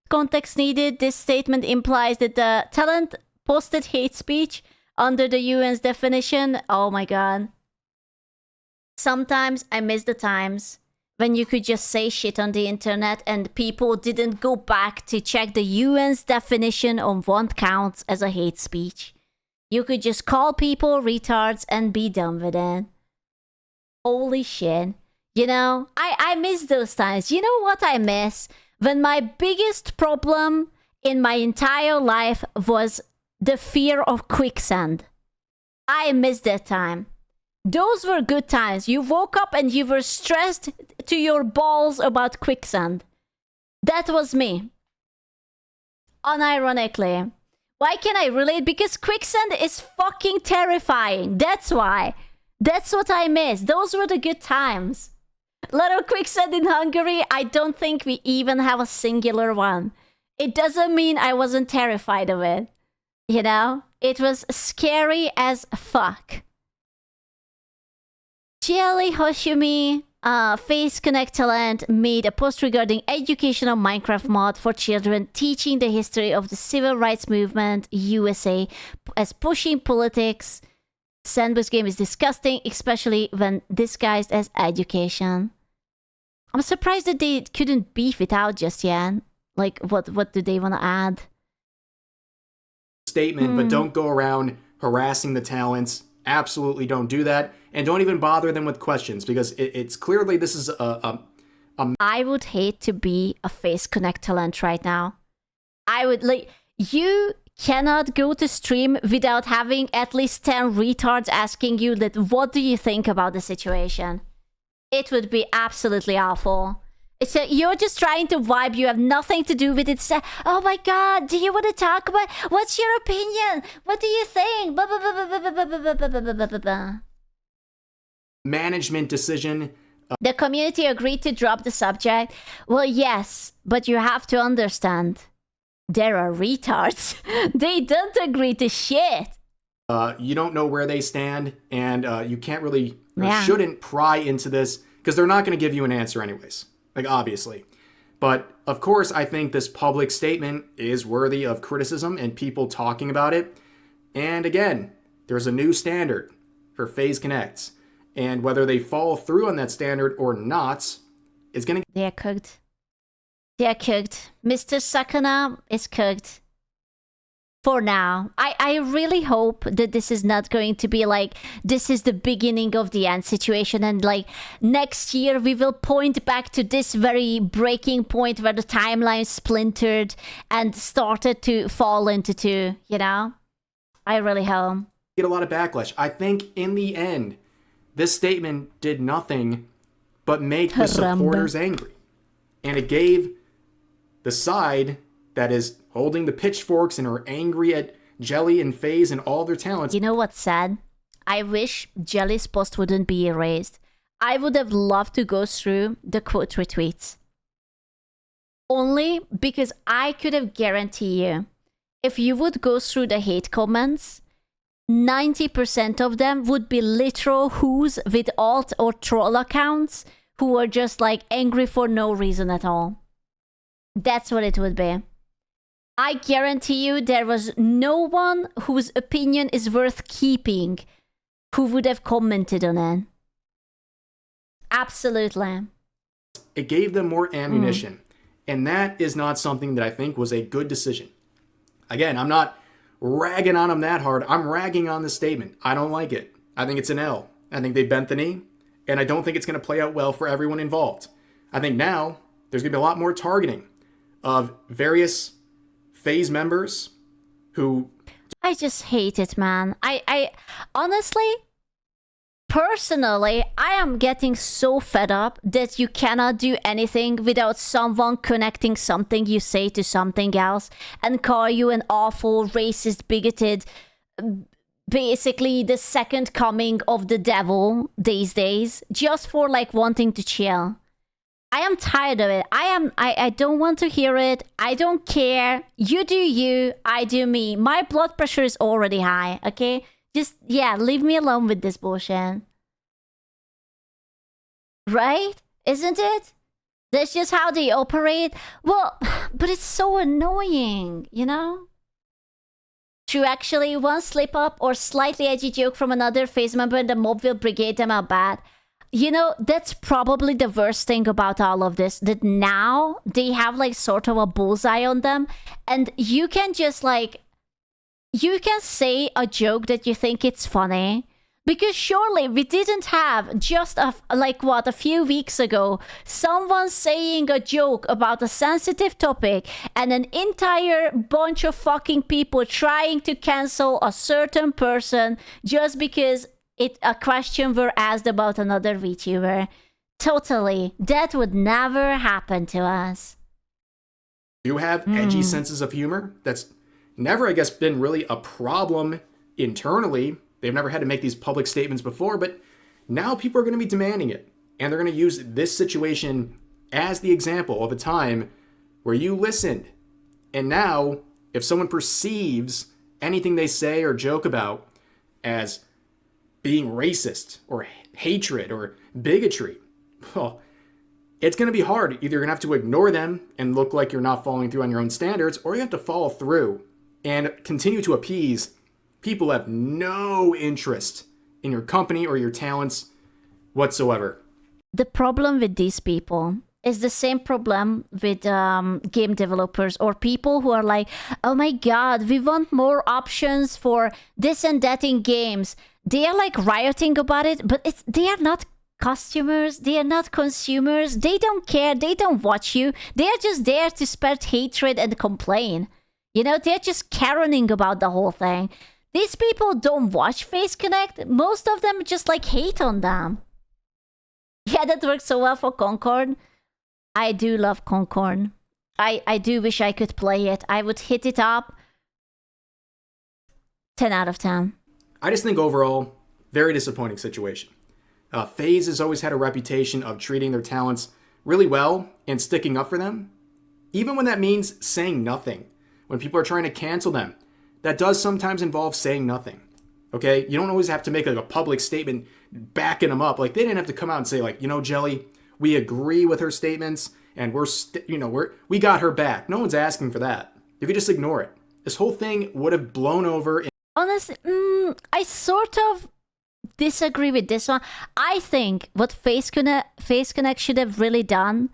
Context needed. This statement implies that the talent posted hate speech under the UN's definition. Oh my god. Sometimes I miss the times when you could just say shit on the internet and people didn't go back to check the UN's definition on what counts as a hate speech. You could just call people retards and be done with it. Holy shit. You know, I miss those times. You know what I miss? When my biggest problem in my entire life was the fear of quicksand. I miss that time. Those were good times. You woke up and you were stressed to your balls about quicksand. That was me. Unironically. Why can I relate? Because quicksand is fucking terrifying. That's why. That's what I miss. Those were the good times. Little quicksand in Hungary, I don't think we even have a singular one. It doesn't mean I wasn't terrified of it. You know? It was scary as fuck. Jelly Hoshimi, PhaseConnect talent, made a post regarding educational Minecraft mod for children teaching the history of the civil rights movement USA as pushing politics. Sandbox game is disgusting, especially when disguised as education. I'm surprised that they couldn't beef it out just yet. Like, what do they want to add? Statement, but don't go around harassing the talents. Absolutely don't do that. And don't even bother them with questions because it's clearly this is a I would hate to be a PhaseConnect talent right now. I would like... You cannot go to stream without having at least 10 retards asking you that what do you think about the situation. It would be absolutely awful. It's you're just trying to vibe. You have nothing to do with it. Say, oh my god, do you want to talk about... What's your opinion? What do you think? Blah, blah, blah, blah, blah, blah, blah, blah, blah, blah, blah, blah. management decision. The community agreed to drop the subject. Well, yes, but you have to understand. There are retards. They don't agree to shit. You don't know where they stand, and you can't really, or shouldn't pry into this, because they're not going to give you an answer anyways. Like, obviously. But, of course, I think this public statement is worthy of criticism and people talking about it. And again, there's a new standard for PhaseConnect. And whether they follow through on that standard or not is going to... They're cooked. They're cooked. Mr. Sakana is cooked. For now. I really hope that this is not going to be like, this is the beginning of the end situation, and like next year we will point back to this very breaking point where the timeline splintered and started to fall into two, you know? I really hope. Get a lot of backlash. I think in the end, this statement did nothing but make the supporters angry. And it gave the side that is holding the pitchforks and are angry at Jelly and FaZe and all their talents. You know what's sad? I wish Jelly's post wouldn't be erased. I would have loved to go through the quote retweets. Only because I could have guaranteed you, if you would go through the hate comments, 90% of them would be literal who's with alt or troll accounts who are just like angry for no reason at all. That's what it would be. I guarantee you there was no one whose opinion is worth keeping who would have commented on it. Absolutely. It gave them more ammunition. And that is not something that I think was a good decision. Again, I'm not ragging on them that hard. I'm ragging on the statement. I don't like it. I think it's an L. I think they bent the knee. And I don't think it's going to play out well for everyone involved. I think now there's going to be a lot more targeting of various FaZe members who... I just hate it, man. I honestly, personally, I am getting so fed up that you cannot do anything without someone connecting something you say to something else and call you an awful, racist, bigoted, basically the second coming of the devil these days, just for like wanting to chill. I am tired of it. I don't want to hear it. I don't care. You do you, I do me. My blood pressure is already high, okay? Just, yeah, leave me alone with this bullshit. Right? Isn't it? That's just how they operate. Well, but it's so annoying, you know? True, actually, one slip up or slightly edgy joke from another FaZe member and the mob will brigade them out bad. You know, that's probably the worst thing about all of this, that now they have like sort of a bullseye on them, and you can just like, you can say a joke that you think it's funny, because surely we didn't have just a few weeks ago, someone saying a joke about a sensitive topic and an entire bunch of fucking people trying to cancel a certain person just because a question were asked about another VTuber. Totally. That would never happen to us. Do have edgy senses of humor. That's never, I guess, been really a problem internally. They've never had to make these public statements before, but now people are going to be demanding it. And they're going to use this situation as the example of a time where you listened. And now, if someone perceives anything they say or joke about as being racist or hatred or bigotry, well, it's going to be hard. Either you're going to have to ignore them and look like you're not following through on your own standards, or you have to follow through and continue to appease people who have no interest in your company or your talents whatsoever. The problem with these people is the same problem with game developers or people who are like, oh my god, we want more options for this and that in games. They are like rioting about it, but they are not customers, they are not consumers, they don't care, they don't watch you, they are just there to spread hatred and complain. You know, they're just caroling about the whole thing. These people don't watch PhaseConnect, most of them just like hate on them. Yeah, that works so well for Concord. I do love Concord. I do wish I could play it. I would hit it up 10 out of 10. I just think overall, very disappointing situation. FaZe has always had a reputation of treating their talents really well and sticking up for them, even when that means saying nothing. When people are trying to cancel them, that does sometimes involve saying nothing. Okay? You don't always have to make like a public statement backing them up. Like, they didn't have to come out and say like, you know, Jelly, we agree with her statements and we got her back. No one's asking for that. You could just ignore it. This whole thing would have blown over. Honestly, I sort of disagree with this one. I think what PhaseConnect should have really done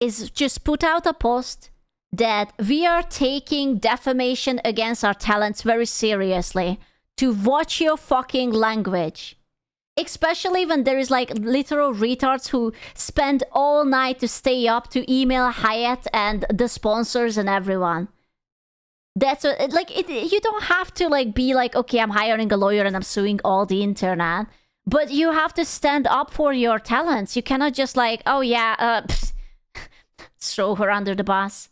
is just put out a post that we are taking defamation against our talents very seriously. To watch your fucking language. Especially when there is like literal retards who spend all night to stay up to email Hyatt and the sponsors and everyone. That's what, like, you don't have to like be like, okay, I'm hiring a lawyer and I'm suing all the internet. But you have to stand up for your talents. You cannot just like, oh yeah, throw her under the bus.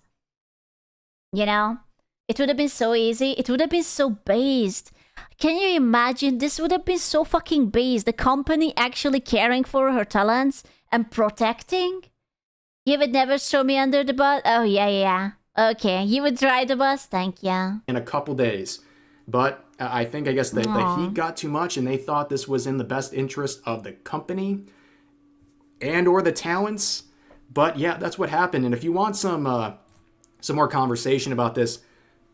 You know? It would have been so easy. It would have been so based. Can you imagine? This would have been so fucking based. The company actually caring for her talents and protecting? You would never throw me under the bus? Oh, yeah. Okay, you would ride the bus? Thank you. In a couple days. But I guess the heat got too much and they thought this was in the best interest of the company and or the talents. But yeah, that's what happened. And if you want some more conversation about this,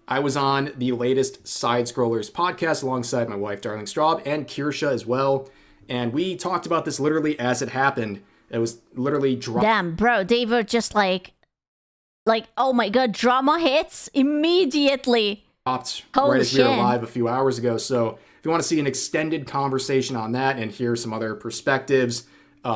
I was on the latest Side Scrollers podcast alongside my wife, Darling Straub, and Kirsha as well. And we talked about this literally as it happened. It was literally drama. Damn, bro, they were just like, oh my god, drama hits immediately. Right as we were live a few hours ago. So if you want to see an extended conversation on that and hear some other perspectives,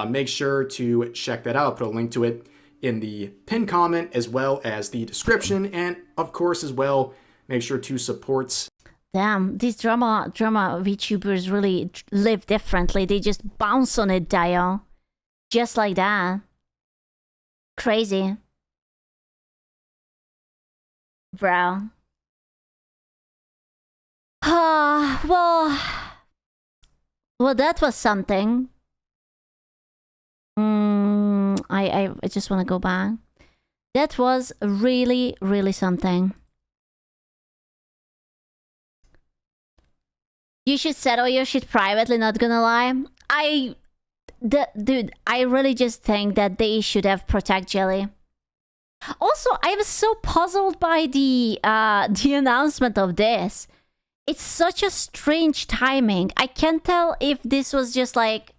make sure to check that out. Put a link to it in the pinned comment as well as the description, and of course as well make sure to support. Damn, these drama VTubers really live differently. They just bounce on it, dial, just like that. Crazy, bro. Well, that was something. I just want to go back. That was really, really something. You should settle your shit privately, not gonna lie. Dude, I really just think that they should have Protect Jelly. Also, I was so puzzled by the announcement of this. It's such a strange timing. I can't tell if this was just like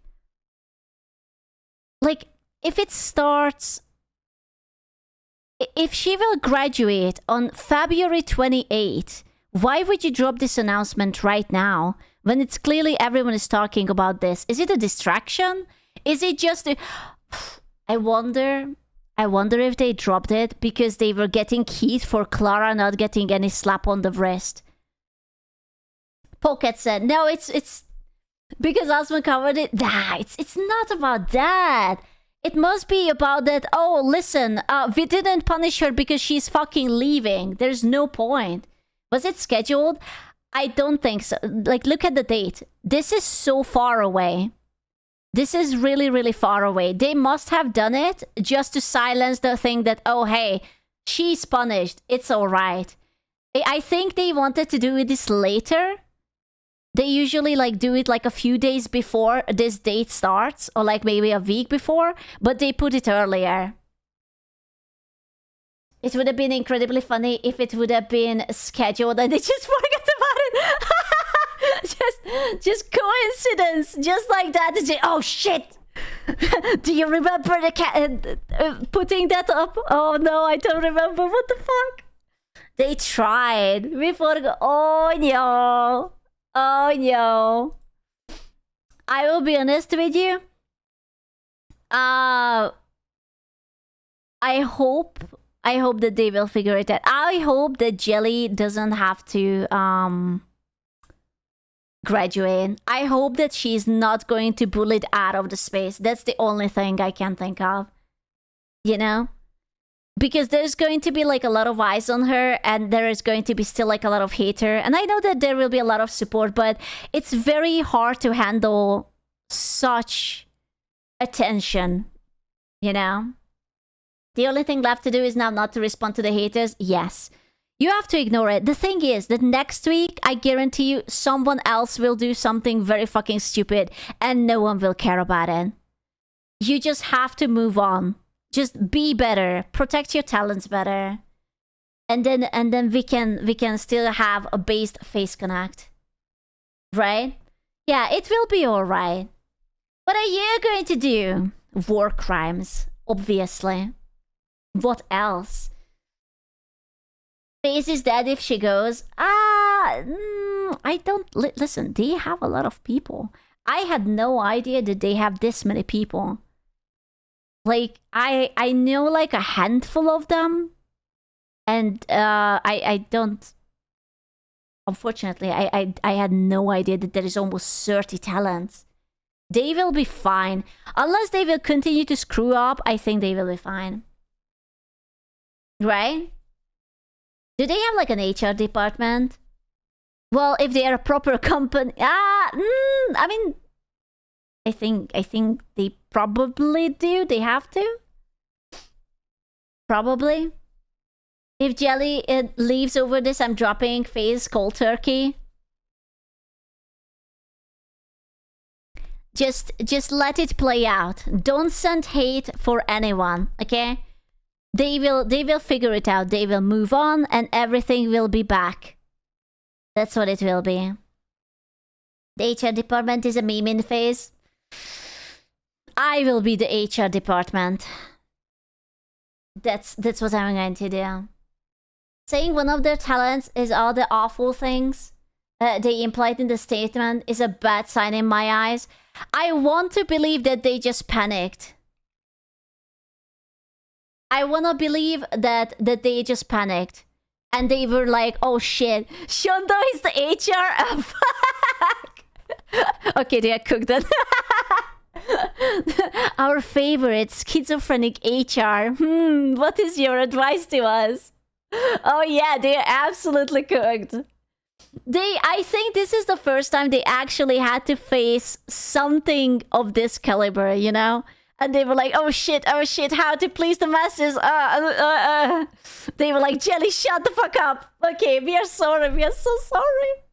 if it starts, if she will graduate on February 28th, why would you drop this announcement right now when it's clearly everyone is talking about this? Is it a distraction? Is it just I wonder if they dropped it because they were getting heat for Clara not getting any slap on the wrist. Pocket said, no, it's because Asma covered it. Nah, it's not about that. It must be about that, oh, listen, we didn't punish her because she's fucking leaving. There's no point. Was it scheduled? I don't think so. Like, look at the date. This is so far away. This is really, really far away. They must have done it just to silence the thing that, oh, hey, she's punished. It's all right. I think they wanted to do this later. They usually like do it like a few days before this date starts, or like maybe a week before, but they put it earlier. It would have been incredibly funny if it would have been scheduled and they just forgot about it. just coincidence, just like that. Oh shit! Do you remember the putting that up? Oh no, I don't remember. What the fuck? They tried. We forgot. Oh no. Oh no. I will be honest with you. I hope that they will figure it out. I hope that Jelly doesn't have to graduate. I hope that she's not going to bullied out of the space. That's the only thing I can think of. You know? Because there's going to be like a lot of eyes on her, and there is going to be still like a lot of hater. And I know that there will be a lot of support, but it's very hard to handle such attention, you know? The only thing left to do is now not to respond to the haters. Yes. You have to ignore it. The thing is that next week, I guarantee you, someone else will do something very fucking stupid and no one will care about it. You just have to move on. Just be better. Protect your talents better. And then we can still have a based PhaseConnect. Right? Yeah, it will be alright. What are you going to do? War crimes, obviously. What else? Phase is dead if she goes. I don't listen. They have a lot of people. I had no idea that they have this many people. Like I know like a handful of them, and I don't. Unfortunately, I had no idea that there is almost 30 talents. They will be fine. Unless they will continue to screw up, I think they will be fine. Right? Do they have like an HR department? Well, if they are a proper company... I mean... I think they probably do. They have to. Probably. If Jelly leaves over this, I'm dropping Phase cold turkey. Just let it play out. Don't send hate for anyone, okay? They will figure it out. They will move on and everything will be back. That's what it will be. The HR department is a meme in Phase. I will be the HR department. That's what I'm going to do. Saying one of their talents is all the awful things they implied in the statement is a bad sign in my eyes. I want to believe that they just panicked. I want to believe that they just panicked. And they were like, oh shit, Shondo is the HR? Oh, fuck. Okay, they are cooked then. Our favorite schizophrenic HR. What is your advice to us? Oh yeah, they are absolutely cooked. I think this is the first time they actually had to face something of this caliber, you know? And they were like, oh shit, how to please the masses. They were like, Jelly, shut the fuck up. Okay, we are sorry, we are so sorry.